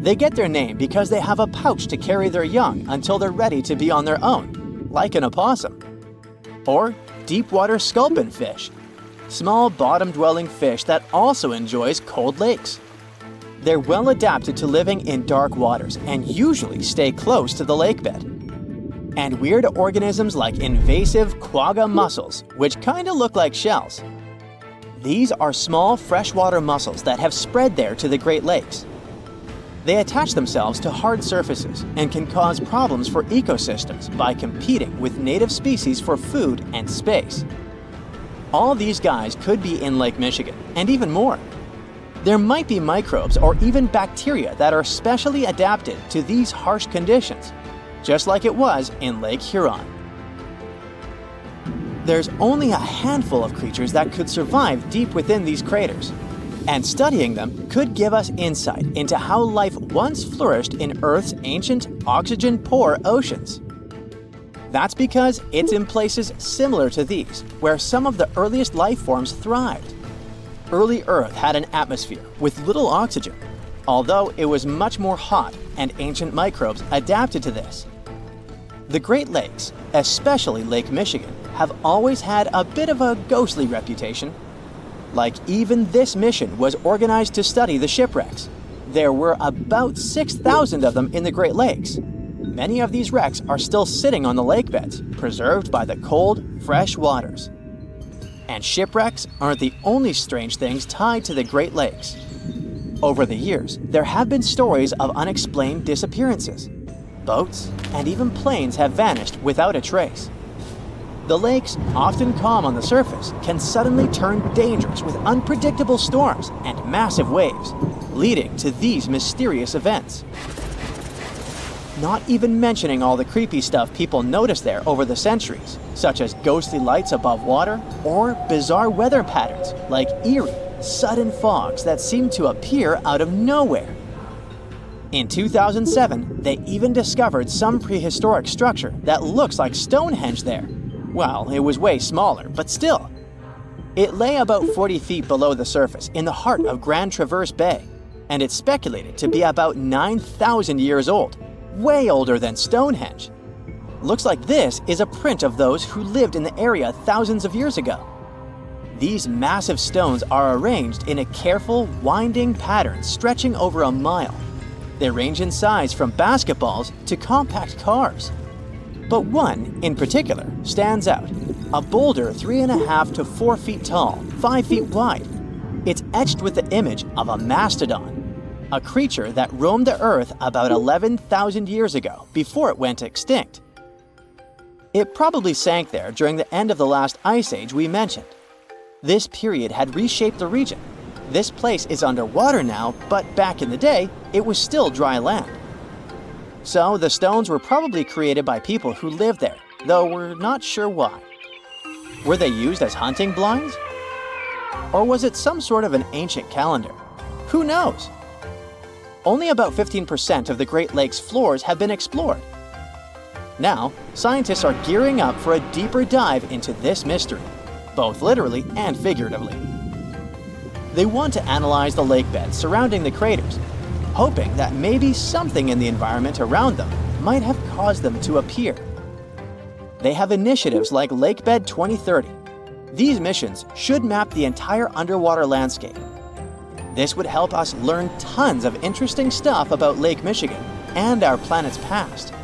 They get their name because they have a pouch to carry their young until they're ready to be on their own, like an opossum. Or deep-water sculpin fish, small bottom-dwelling fish that also enjoys cold lakes. They're well adapted to living in dark waters and usually stay close to the lake bed. And weird organisms like invasive quagga mussels, which kinda look like shells. These are small freshwater mussels that have spread there to the Great Lakes. They attach themselves to hard surfaces and can cause problems for ecosystems by competing with native species for food and space. All these guys could be in Lake Michigan, and even more. There might be microbes or even bacteria that are specially adapted to these harsh conditions, just like it was in Lake Huron. There's only a handful of creatures that could survive deep within these craters, and studying them could give us insight into how life once flourished in Earth's ancient, oxygen-poor oceans. That's because it's in places similar to these where some of the earliest life forms thrived. Early Earth had an atmosphere with little oxygen, although it was much more hot and ancient microbes adapted to this. The Great Lakes, especially Lake Michigan, have always had a bit of a ghostly reputation. Like even this mission was organized to study the shipwrecks. There were about 6,000 of them in the Great Lakes. Many of these wrecks are still sitting on the lake beds, preserved by the cold, fresh waters. And shipwrecks aren't the only strange things tied to the Great Lakes. Over the years, there have been stories of unexplained disappearances. Boats and even planes have vanished without a trace. The lakes, often calm on the surface, can suddenly turn dangerous with unpredictable storms and massive waves, leading to these mysterious events. Not even mentioning all the creepy stuff people noticed there over the centuries, such as ghostly lights above water or bizarre weather patterns like eerie, sudden fogs that seem to appear out of nowhere. In 2007, they even discovered some prehistoric structure that looks like Stonehenge there. Well, it was way smaller, but still. It lay about 40 feet below the surface in the heart of Grand Traverse Bay, and it's speculated to be about 9,000 years old, way older than Stonehenge. Looks like this is a print of those who lived in the area thousands of years ago. These massive stones are arranged in a careful, winding pattern stretching over a mile. They range in size from basketballs to compact cars. But one, in particular, stands out. A boulder 3.5 to 4 feet tall, 5 feet wide. It's etched with the image of a mastodon, a creature that roamed the Earth about 11,000 years ago before it went extinct. It probably sank there during the end of the last ice age we mentioned. This period had reshaped the region. This place is underwater now, but back in the day, it was still dry land. So the stones were probably created by people who lived there, though we're not sure why. Were they used as hunting blinds? Or was it some sort of an ancient calendar? Who knows? Only about 15% of the Great Lakes floors have been explored. Now, scientists are gearing up for a deeper dive into this mystery, both literally and figuratively. They want to analyze the lake beds surrounding the craters, hoping that maybe something in the environment around them might have caused them to appear. They have initiatives like Lakebed 2030. These missions should map the entire underwater landscape. This would help us learn tons of interesting stuff about Lake Michigan and our planet's past.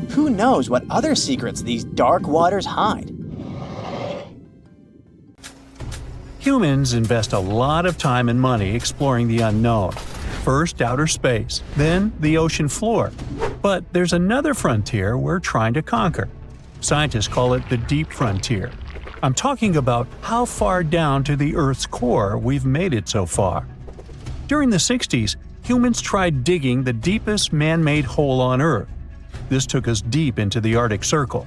Who knows what other secrets these dark waters hide? Humans invest a lot of time and money exploring the unknown. First outer space, then the ocean floor. But there's another frontier we're trying to conquer. Scientists call it the deep frontier. I'm talking about how far down to the Earth's core we've made it so far. During the 60s, humans tried digging the deepest man-made hole on Earth, This took us deep into the Arctic Circle.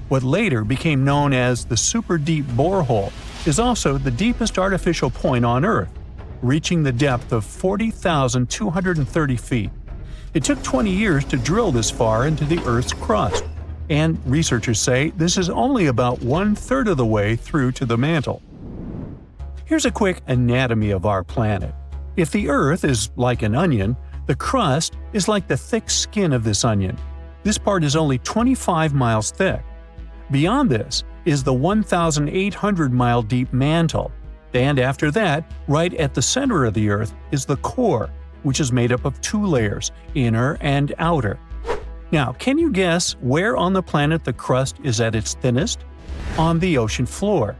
What later became known as the Super Deep Borehole is also the deepest artificial point on Earth, reaching the depth of 40,230 feet. It took 20 years to drill this far into the Earth's crust, and researchers say this is only about 1/3 of the way through to the mantle. Here's a quick anatomy of our planet. If the Earth is like an onion, the crust is like the thick skin of this onion. This part is only 25 miles thick. Beyond this is the 1,800-mile deep mantle, and after that, right at the center of the Earth, is the core, which is made up of 2 layers, inner and outer. Now, can you guess where on the planet the crust is at its thinnest? On the ocean floor.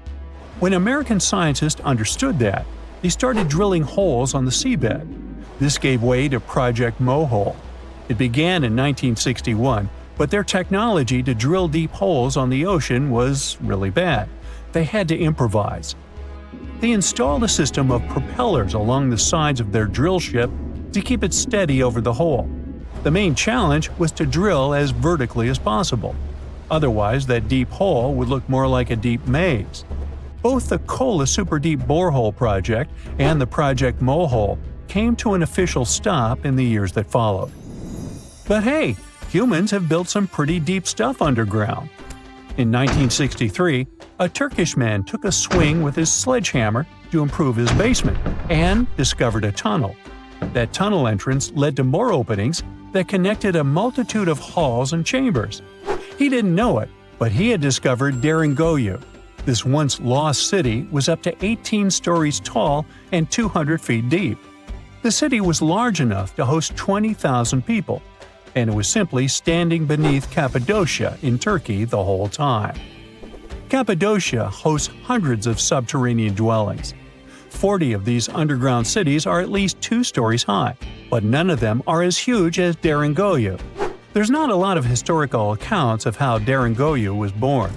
When American scientists understood that, they started drilling holes on the seabed. This gave way to Project Mohole. It began in 1961, but their technology to drill deep holes on the ocean was really bad. They had to improvise. They installed a system of propellers along the sides of their drill ship to keep it steady over the hole. The main challenge was to drill as vertically as possible. Otherwise, that deep hole would look more like a deep maze. Both the Kola Super Deep Borehole project and the Project Mohole came to an official stop in the years that followed. But hey, humans have built some pretty deep stuff underground. In 1963, a Turkish man took a swing with his sledgehammer to improve his basement and discovered a tunnel. That tunnel entrance led to more openings that connected a multitude of halls and chambers. He didn't know it, but he had discovered Derinkuyu. This once lost city was up to 18 stories tall and 200 feet deep. The city was large enough to host 20,000 people, and it was simply standing beneath Cappadocia in Turkey the whole time. Cappadocia hosts hundreds of subterranean dwellings. 40 of these underground cities are at least 2 stories high, but none of them are as huge as Derinkuyu. There's not a lot of historical accounts of how Derinkuyu was born.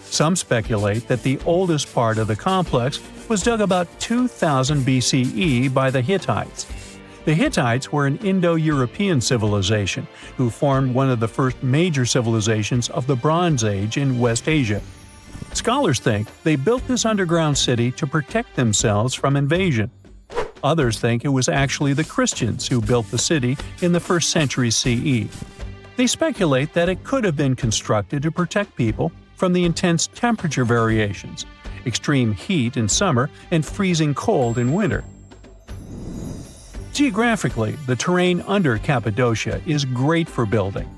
Some speculate that the oldest part of the complex was dug about 2000 BCE by the Hittites. The Hittites were an Indo-European civilization who formed one of the first major civilizations of the Bronze Age in West Asia. Scholars think they built this underground city to protect themselves from invasion. Others think it was actually the Christians who built the city in the 1st century CE. They speculate that it could have been constructed to protect people from the intense temperature variations, extreme heat in summer and freezing cold in winter. Geographically, the terrain under Cappadocia is great for building.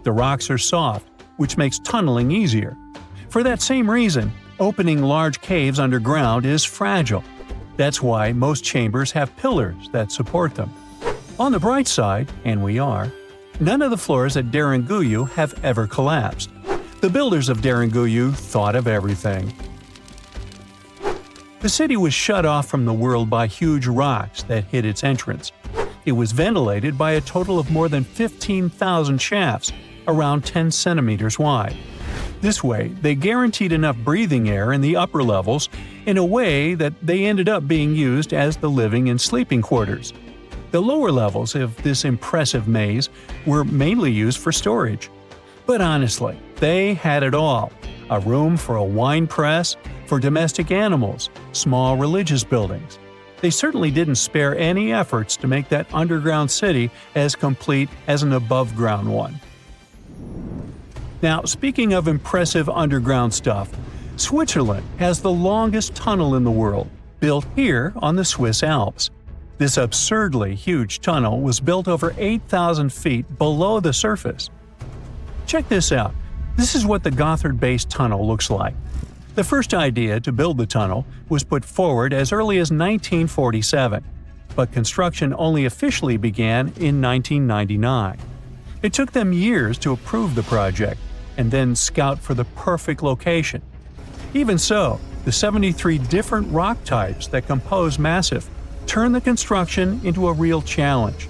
The rocks are soft, which makes tunneling easier. For that same reason, opening large caves underground is fragile. That's why most chambers have pillars that support them. On the bright side, and we are, none of the floors at Derinkuyu have ever collapsed. The builders of Derinkuyu thought of everything. The city was shut off from the world by huge rocks that hid its entrance. It was ventilated by a total of more than 15,000 shafts, around 10 centimeters wide. This way, they guaranteed enough breathing air in the upper levels in a way that they ended up being used as the living and sleeping quarters. The lower levels of this impressive maze were mainly used for storage. But honestly, they had it all: a room for a wine press, for domestic animals, small religious buildings. They certainly didn't spare any efforts to make that underground city as complete as an above-ground one. Now, speaking of impressive underground stuff, Switzerland has the longest tunnel in the world, built here on the Swiss Alps. This absurdly huge tunnel was built over 8,000 feet below the surface. Check this out. This is what the Gotthard-based tunnel looks like. The first idea to build the tunnel was put forward as early as 1947, but construction only officially began in 1999. It took them years to approve the project and then scout for the perfect location. Even so, the 73 different rock types that compose Massif turned the construction into a real challenge.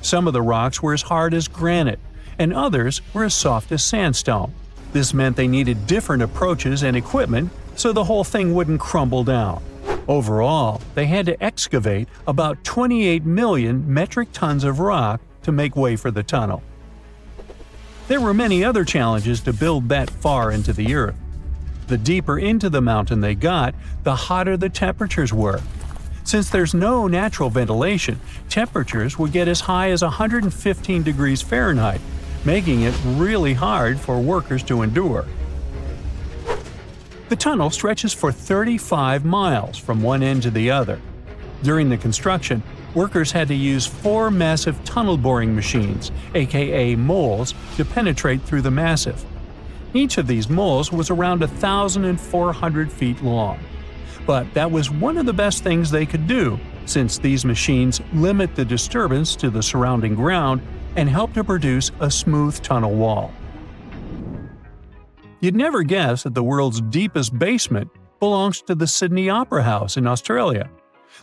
Some of the rocks were as hard as granite, and others were as soft as sandstone. This meant they needed different approaches and equipment so the whole thing wouldn't crumble down. Overall, they had to excavate about 28 million metric tons of rock to make way for the tunnel. There were many other challenges to build that far into the Earth. The deeper into the mountain they got, the hotter the temperatures were. Since there's no natural ventilation, temperatures would get as high as 115 degrees Fahrenheit, making it really hard for workers to endure. The tunnel stretches for 35 miles from one end to the other. During the construction, workers had to use 4 massive tunnel boring machines, aka moles, to penetrate through the massif. Each of these moles was around 1,400 feet long. But that was one of the best things they could do, since these machines limit the disturbance to the surrounding ground and help to produce a smooth tunnel wall. You'd never guess that the world's deepest basement belongs to the Sydney Opera House in Australia.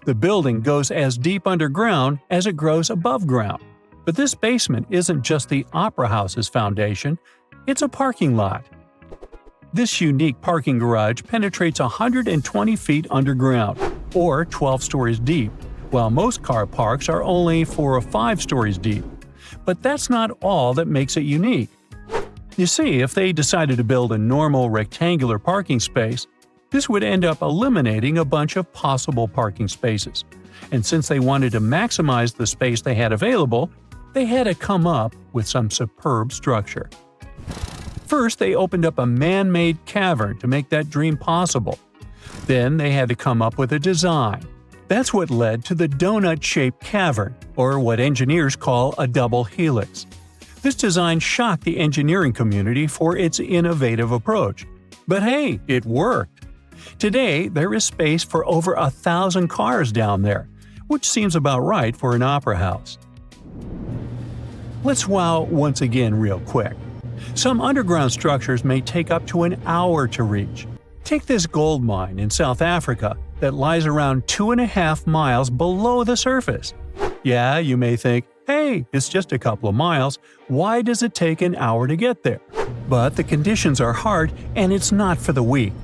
The building goes as deep underground as it grows above ground. But this basement isn't just the Opera House's foundation, it's a parking lot. This unique parking garage penetrates 120 feet underground, or 12 stories deep, while most car parks are only 4 or 5 stories deep. But that's not all that makes it unique. You see, if they decided to build a normal rectangular parking space, this would end up eliminating a bunch of possible parking spaces. And since they wanted to maximize the space they had available, they had to come up with some superb structure. First, they opened up a man-made cavern to make that dream possible. Then they had to come up with a design. That's what led to the donut-shaped cavern, or what engineers call a double helix. This design shocked the engineering community for its innovative approach. But hey, it worked. Today, there is space for over 1,000 cars down there, which seems about right for an opera house. Let's wow once again real quick. Some underground structures may take up to an hour to reach. Take this gold mine in South Africa that lies around 2.5 miles below the surface. Yeah, you may think, hey, it's just a couple of miles, why does it take an hour to get there? But the conditions are hard and it's not for the weak.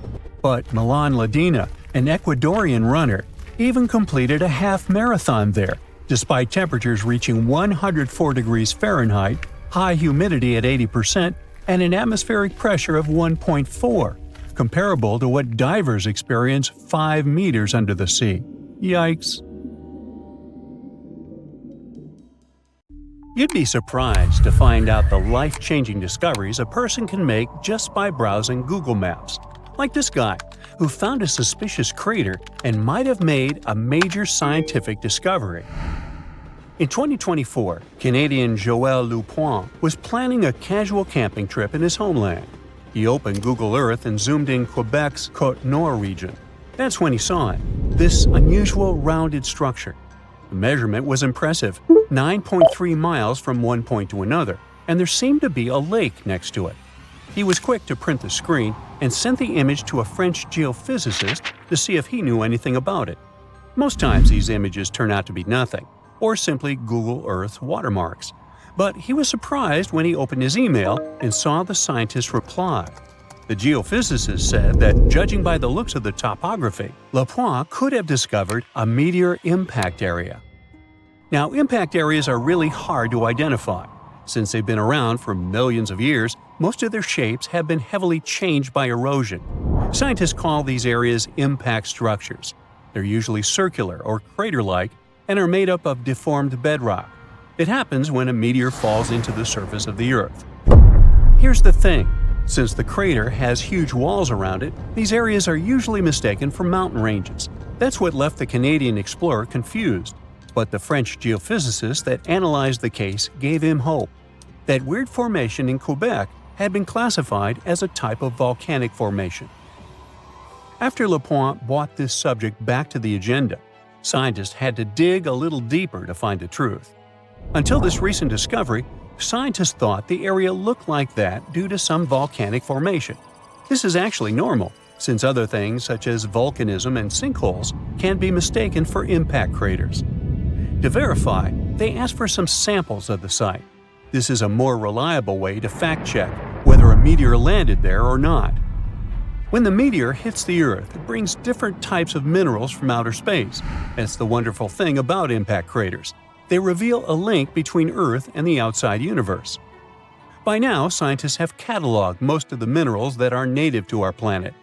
But Milan Ladina, an Ecuadorian runner, even completed a half marathon there, despite temperatures reaching 104 degrees Fahrenheit, high humidity at 80%, and an atmospheric pressure of 1.4, comparable to what divers experience 5 meters under the sea. Yikes. You'd be surprised to find out the life-changing discoveries a person can make just by browsing Google Maps. Like this guy, who found a suspicious crater and might have made a major scientific discovery. In 2024, Canadian Joel Lupoint was planning a casual camping trip in his homeland. He opened Google Earth and zoomed in Quebec's Côte-Nord region. That's when he saw it, this unusual rounded structure. The measurement was impressive, 9.3 miles from one point to another, and there seemed to be a lake next to it. He was quick to print the screen and sent the image to a French geophysicist to see if he knew anything about it. Most times these images turn out to be nothing, or simply Google Earth watermarks. But he was surprised when he opened his email and saw the scientist's reply. The geophysicist said that, judging by the looks of the topography, Lapointe could have discovered a meteor impact area. Now, impact areas are really hard to identify. Since they've been around for millions of years, most of their shapes have been heavily changed by erosion. Scientists call these areas impact structures. They're usually circular or crater-like and are made up of deformed bedrock. It happens when a meteor falls into the surface of the Earth. Here's the thing. Since the crater has huge walls around it, these areas are usually mistaken for mountain ranges. That's what left the Canadian explorer confused. But the French geophysicist that analyzed the case gave him hope. That weird formation in Quebec had been classified as a type of volcanic formation. After Lapointe brought this subject back to the agenda, scientists had to dig a little deeper to find the truth. Until this recent discovery, scientists thought the area looked like that due to some volcanic formation. This is actually normal, since other things such as volcanism and sinkholes can be mistaken for impact craters. To verify, they asked for some samples of the site. This is a more reliable way to fact-check whether a meteor landed there or not. When the meteor hits the Earth, it brings different types of minerals from outer space. That's the wonderful thing about impact craters. They reveal a link between Earth and the outside universe. By now, scientists have cataloged most of the minerals that are native to our planet.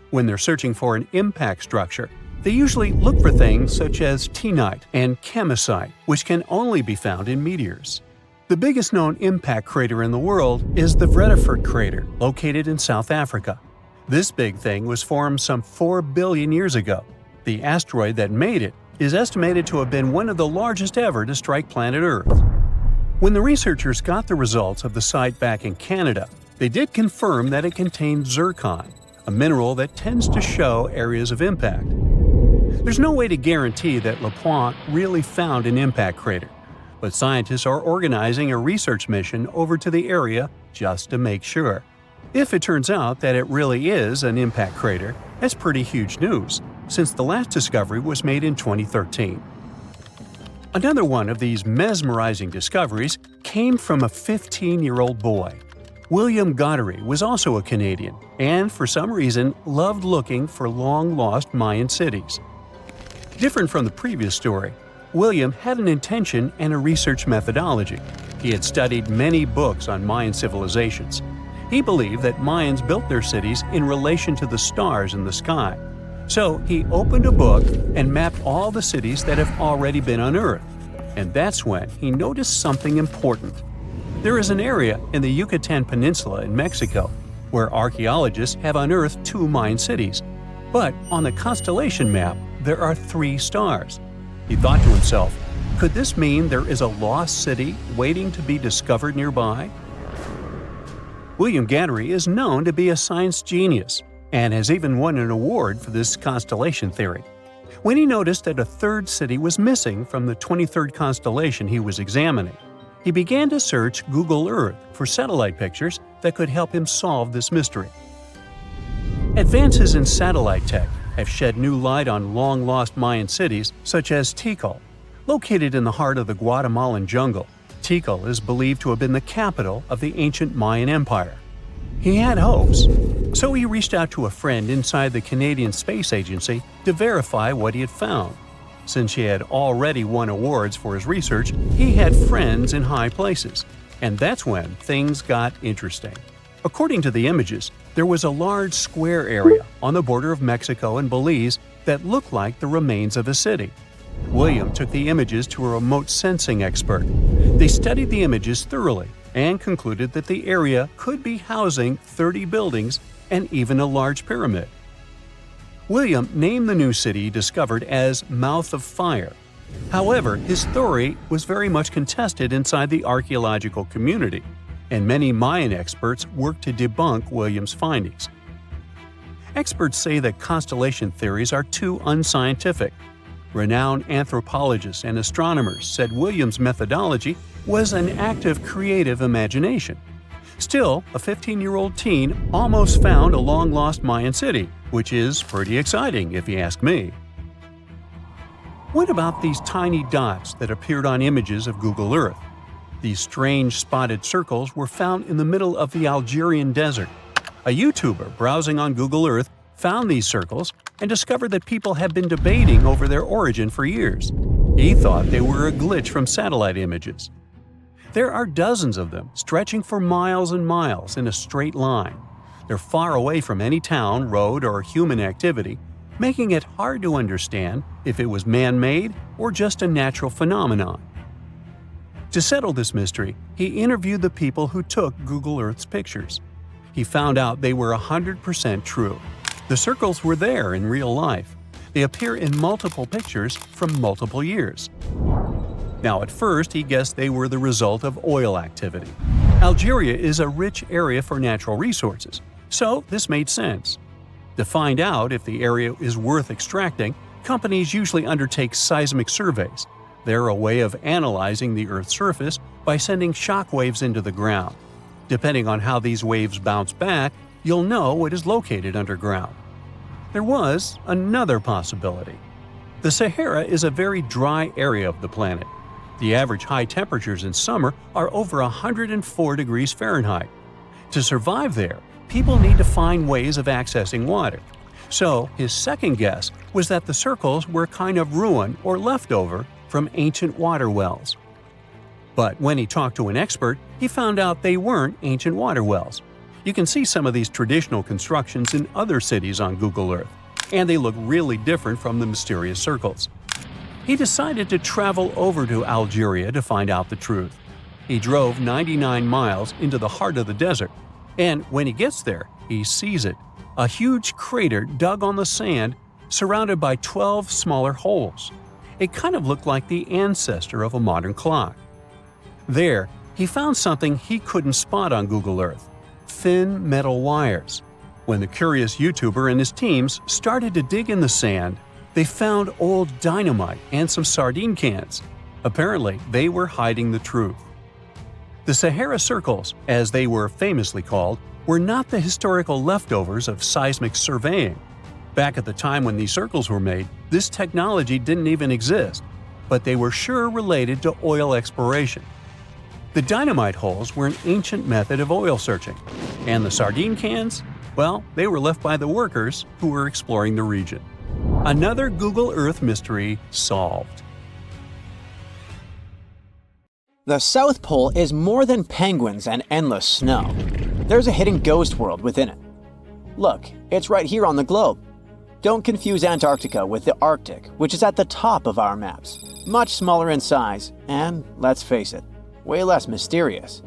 When they're searching for an impact structure, they usually look for things such as tiinite and kamacite, which can only be found in meteors. The biggest known impact crater in the world is the Vredefort crater, located in South Africa. This big thing was formed some 4 billion years ago. The asteroid that made it is estimated to have been one of the largest ever to strike planet Earth. When the researchers got the results of the site back in Canada, they did confirm that it contained zircon, a mineral that tends to show areas of impact. There's no way to guarantee that LaPointe really found an impact crater, but scientists are organizing a research mission over to the area just to make sure. If it turns out that it really is an impact crater, that's pretty huge news, since the last discovery was made in 2013. Another one of these mesmerizing discoveries came from a 15-year-old boy. William Goddery was also a Canadian, and for some reason loved looking for long-lost Mayan cities. Different from the previous story, William had an intention and a research methodology. He had studied many books on Mayan civilizations. He believed that Mayans built their cities in relation to the stars in the sky. So he opened a book and mapped all the cities that have already been unearthed. And that's when he noticed something important. There is an area in the Yucatan Peninsula in Mexico where archaeologists have unearthed 2 Mayan cities. But on the constellation map, there are 3 stars. He thought to himself, could this mean there is a lost city waiting to be discovered nearby? William Goddery is known to be a science genius and has even won an award for this constellation theory. When he noticed that a 3rd city was missing from the 23rd constellation he was examining, he began to search Google Earth for satellite pictures that could help him solve this mystery. Advances in satellite tech have shed new light on long-lost Mayan cities such as Tikal. Located in the heart of the Guatemalan jungle, Tikal is believed to have been the capital of the ancient Mayan Empire. He had hopes, so he reached out to a friend inside the Canadian Space Agency to verify what he had found. Since he had already won awards for his research, he had friends in high places, and that's when things got interesting. According to the images, there was a large square area on the border of Mexico and Belize that looked like the remains of a city. William took the images to a remote sensing expert. They studied the images thoroughly and concluded that the area could be housing 30 buildings and even a large pyramid. William named the new city discovered as Mouth of Fire. However, his theory was very much contested inside the archaeological community, and many Mayan experts worked to debunk William's findings. Experts say that constellation theories are too unscientific. Renowned anthropologists and astronomers said William's methodology was an act of creative imagination. Still, a 15-year-old teen almost found a long-lost Mayan city, which is pretty exciting if you ask me. What about these tiny dots that appeared on images of Google Earth? These strange spotted circles were found in the middle of the Algerian desert. A YouTuber browsing on Google Earth found these circles and discovered that people had been debating over their origin for years. He thought they were a glitch from satellite images. There are dozens of them, stretching for miles and miles in a straight line. They're far away from any town, road, or human activity, making it hard to understand if it was man-made or just a natural phenomenon. To settle this mystery, he interviewed the people who took Google Earth's pictures. He found out they were 100% true. The circles were there in real life. They appear in multiple pictures from multiple years. Now, at first, he guessed they were the result of oil activity. Algeria is a rich area for natural resources, so this made sense. To find out if the area is worth extracting, companies usually undertake seismic surveys. They're a way of analyzing the Earth's surface by sending shock waves into the ground. Depending on how these waves bounce back, you'll know what is located underground. There was another possibility. The Sahara is a very dry area of the planet. The average high temperatures in summer are over 104 degrees Fahrenheit. To survive there, people need to find ways of accessing water. So his second guess was that the circles were a kind of ruin or leftover from ancient water wells. But when he talked to an expert, he found out they weren't ancient water wells. You can see some of these traditional constructions in other cities on Google Earth, and they look really different from the mysterious circles. He decided to travel over to Algeria to find out the truth. He drove 99 miles into the heart of the desert, and when he gets there, he sees it. A huge crater dug on the sand, surrounded by 12 smaller holes. It kind of looked like the ancestor of a modern clock. There, he found something he couldn't spot on Google Earth: thin metal wires. When the curious YouTuber and his teams started to dig in the sand, they found old dynamite and some sardine cans. Apparently, they were hiding the truth. The Sahara Circles, as they were famously called, were not the historical leftovers of seismic surveying. Back at the time when these circles were made, this technology didn't even exist, but they were sure related to oil exploration. The dynamite holes were an ancient method of oil searching, and the sardine cans? Well, they were left by the workers who were exploring the region. Another Google Earth mystery solved. The South Pole is more than penguins and endless snow. There's a hidden ghost world within it. Look, it's right here on the globe. Don't confuse Antarctica with the Arctic, which is at the top of our maps. Much smaller in size, and, let's face it, way less mysterious.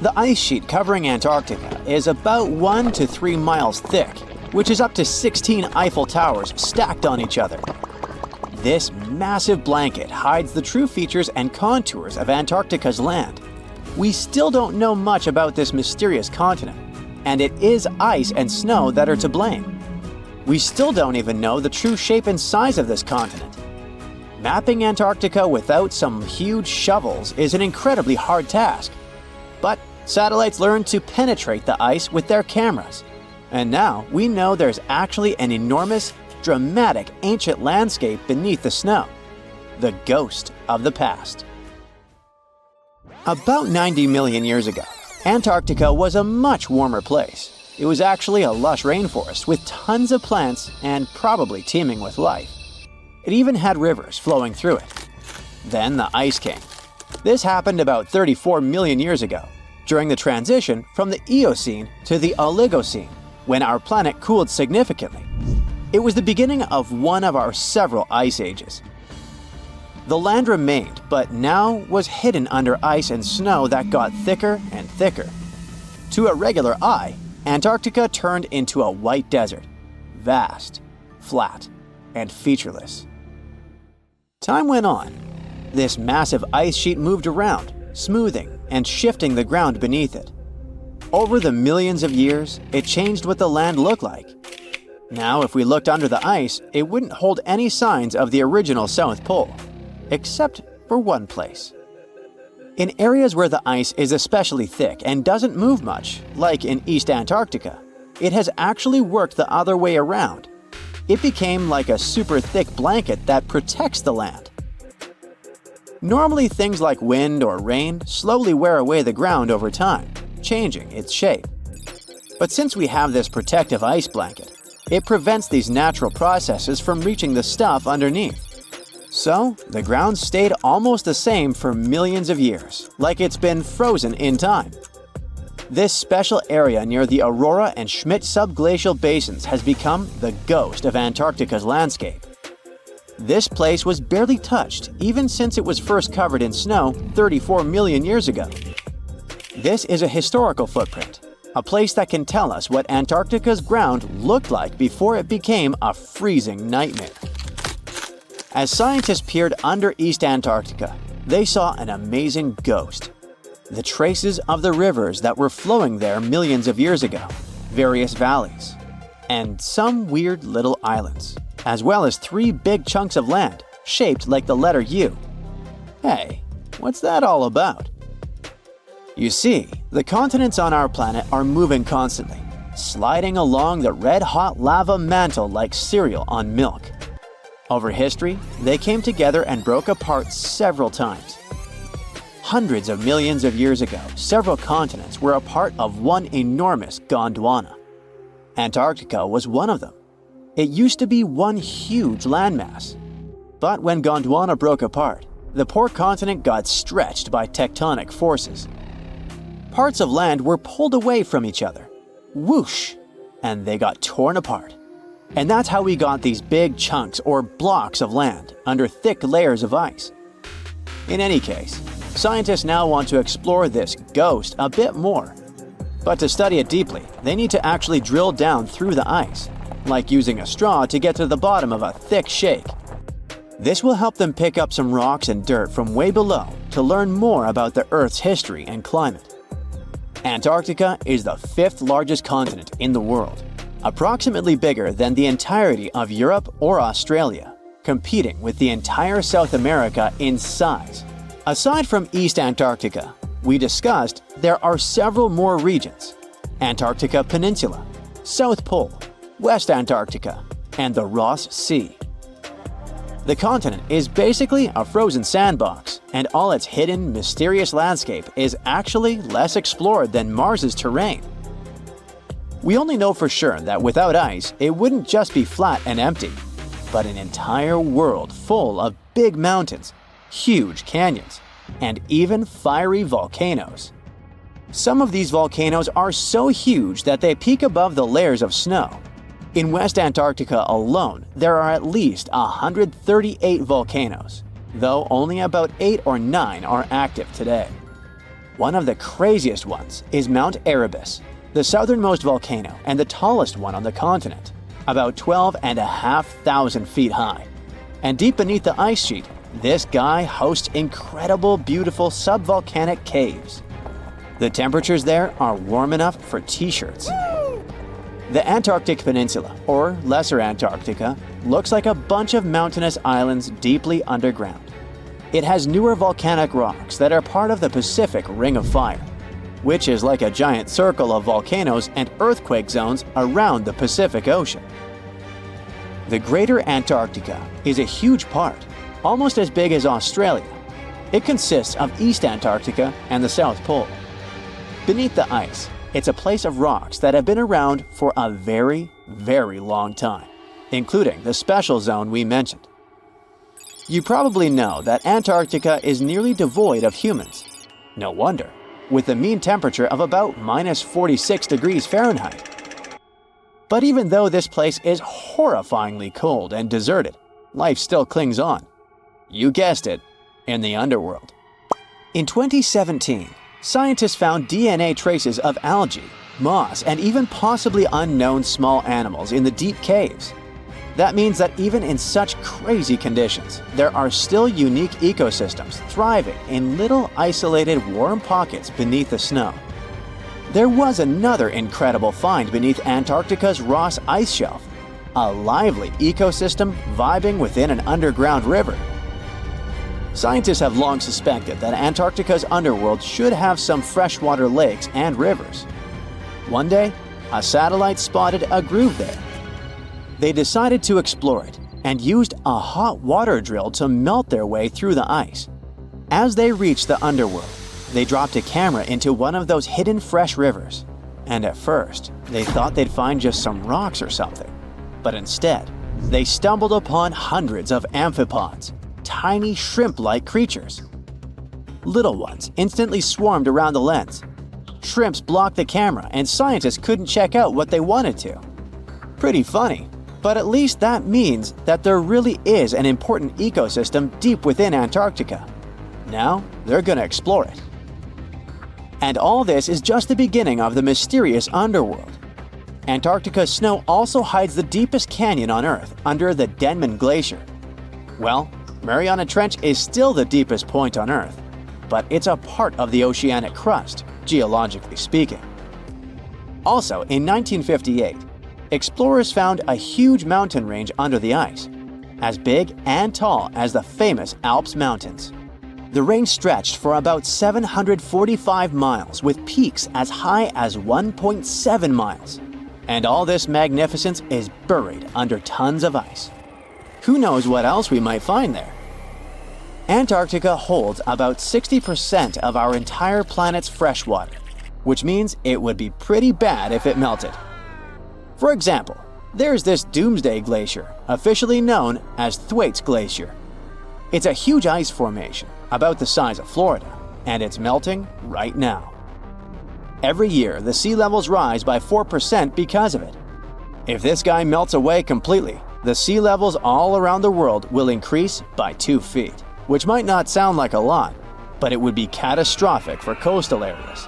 The ice sheet covering Antarctica is about 1 to 3 miles thick, which is up to 16 Eiffel Towers stacked on each other. This massive blanket hides the true features and contours of Antarctica's land. We still don't know much about this mysterious continent, and it is ice and snow that are to blame. We still don't even know the true shape and size of this continent. Mapping Antarctica without some huge shovels is an incredibly hard task. But satellites learned to penetrate the ice with their cameras. And now we know there's actually an enormous, dramatic ancient landscape beneath the snow. The ghost of the past. About 90 million years ago, Antarctica was a much warmer place. It was actually a lush rainforest with tons of plants and probably teeming with life. It even had rivers flowing through it. Then the ice came. This happened about 34 million years ago, during the transition from the Eocene to the Oligocene, when our planet cooled significantly. It was the beginning of one of our several ice ages. The land remained, but now was hidden under ice and snow that got thicker and thicker. To a regular eye, Antarctica turned into a white desert, vast, flat, and featureless. Time went on. This massive ice sheet moved around, smoothing and shifting the ground beneath it. Over the millions of years, it changed what the land looked like. Now, if we looked under the ice, it wouldn't hold any signs of the original South Pole, except for one place. In areas where the ice is especially thick and doesn't move much, like in East Antarctica, it has actually worked the other way around. It became like a super thick blanket that protects the land. Normally, things like wind or rain slowly wear away the ground over time, changing its shape. But since we have this protective ice blanket, it prevents these natural processes from reaching the stuff underneath. So, the ground stayed almost the same for millions of years, like it's been frozen in time. This special area near the Aurora and Schmidt subglacial basins has become the ghost of Antarctica's landscape. This place was barely touched even since it was first covered in snow 34 million years ago. This is a historical footprint, a place that can tell us what Antarctica's ground looked like before it became a freezing nightmare. As scientists peered under East Antarctica, they saw an amazing ghost. The traces of the rivers that were flowing there millions of years ago, various valleys, and some weird little islands, as well as 3 big chunks of land shaped like the letter U. Hey, what's that all about? You see, the continents on our planet are moving constantly, sliding along the red-hot lava mantle like cereal on milk. Over history, they came together and broke apart several times. Hundreds of millions of years ago, several continents were a part of one enormous Gondwana. Antarctica was one of them. It used to be one huge landmass. But when Gondwana broke apart, the poor continent got stretched by tectonic forces. Parts of land were pulled away from each other. Whoosh! And they got torn apart. And that's how we got these big chunks or blocks of land under thick layers of ice. In any case, scientists now want to explore this ghost a bit more. But to study it deeply, they need to actually drill down through the ice, like using a straw to get to the bottom of a thick shake. This will help them pick up some rocks and dirt from way below to learn more about the Earth's history and climate. Antarctica is the 5th largest continent in the world, approximately bigger than the entirety of Europe or Australia, competing with the entire South America in size. Aside from East Antarctica, we discussed there are several more regions: Antarctica Peninsula, South Pole, West Antarctica, and the Ross Sea. The continent is basically a frozen sandbox, and all its hidden, mysterious landscape is actually less explored than Mars's terrain. We only know for sure that without ice, it wouldn't just be flat and empty, but an entire world full of big mountains, huge canyons, and even fiery volcanoes. Some of these volcanoes are so huge that they peak above the layers of snow. In West Antarctica alone, there are at least 138 volcanoes, though only about 8 or 9 are active today. One of the craziest ones is Mount Erebus, the southernmost volcano and the tallest one on the continent, about 12,500 feet high. And deep beneath the ice sheet, this guy hosts incredible, beautiful subvolcanic caves. The temperatures there are warm enough for t-shirts. The Antarctic Peninsula, or Lesser Antarctica, looks like a bunch of mountainous islands deeply underground. It has newer volcanic rocks that are part of the Pacific Ring of Fire, which is like a giant circle of volcanoes and earthquake zones around the Pacific Ocean. The Greater Antarctica is a huge part, almost as big as Australia. It consists of East Antarctica and the South Pole. Beneath the ice, it's a place of rocks that have been around for a very, very long time, including the special zone we mentioned. You probably know that Antarctica is nearly devoid of humans. No wonder, with a mean temperature of about minus 46 degrees Fahrenheit. But even though this place is horrifyingly cold and deserted, life still clings on. You guessed it, in the underworld. In 2017, scientists found DNA traces of algae, moss, and even possibly unknown small animals in the deep caves. That means that even in such crazy conditions, there are still unique ecosystems thriving in little isolated warm pockets beneath the snow. There was another incredible find beneath Antarctica's Ross Ice Shelf, a lively ecosystem vibing within an underground river. Scientists have long suspected that Antarctica's underworld should have some freshwater lakes and rivers. One day, a satellite spotted a groove there. They decided to explore it and used a hot water drill to melt their way through the ice. As they reached the underworld, they dropped a camera into one of those hidden fresh rivers. And at first, they thought they'd find just some rocks or something. But instead, they stumbled upon hundreds of amphipods, tiny shrimp-like creatures. Little ones instantly swarmed around the lens. Shrimps blocked the camera and scientists couldn't check out what they wanted to. Pretty funny, but at least that means that there really is an important ecosystem deep within Antarctica. Now, they're gonna explore it. And all this is just the beginning of the mysterious underworld. Antarctica's snow also hides the deepest canyon on Earth under the Denman Glacier. Well, Mariana Trench is still the deepest point on Earth, but it's a part of the oceanic crust, geologically speaking. Also, in 1958, explorers found a huge mountain range under the ice, as big and tall as the famous Alps Mountains. The range stretched for about 745 miles with peaks as high as 1.7 miles. And all this magnificence is buried under tons of ice. Who knows what else we might find there? Antarctica holds about 60% of our entire planet's freshwater, which means it would be pretty bad if it melted. For example, there's this Doomsday Glacier, officially known as Thwaites Glacier. It's a huge ice formation, about the size of Florida, and it's melting right now. Every year, the sea levels rise by 4% because of it. If this guy melts away completely, the sea levels all around the world will increase by 2 feet, which might not sound like a lot, but it would be catastrophic for coastal areas.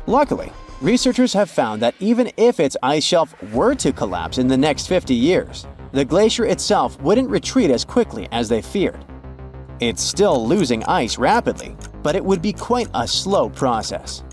Luckily, researchers have found that even if its ice shelf were to collapse in the next 50 years, the glacier itself wouldn't retreat as quickly as they feared. It's still losing ice rapidly, but it would be quite a slow process.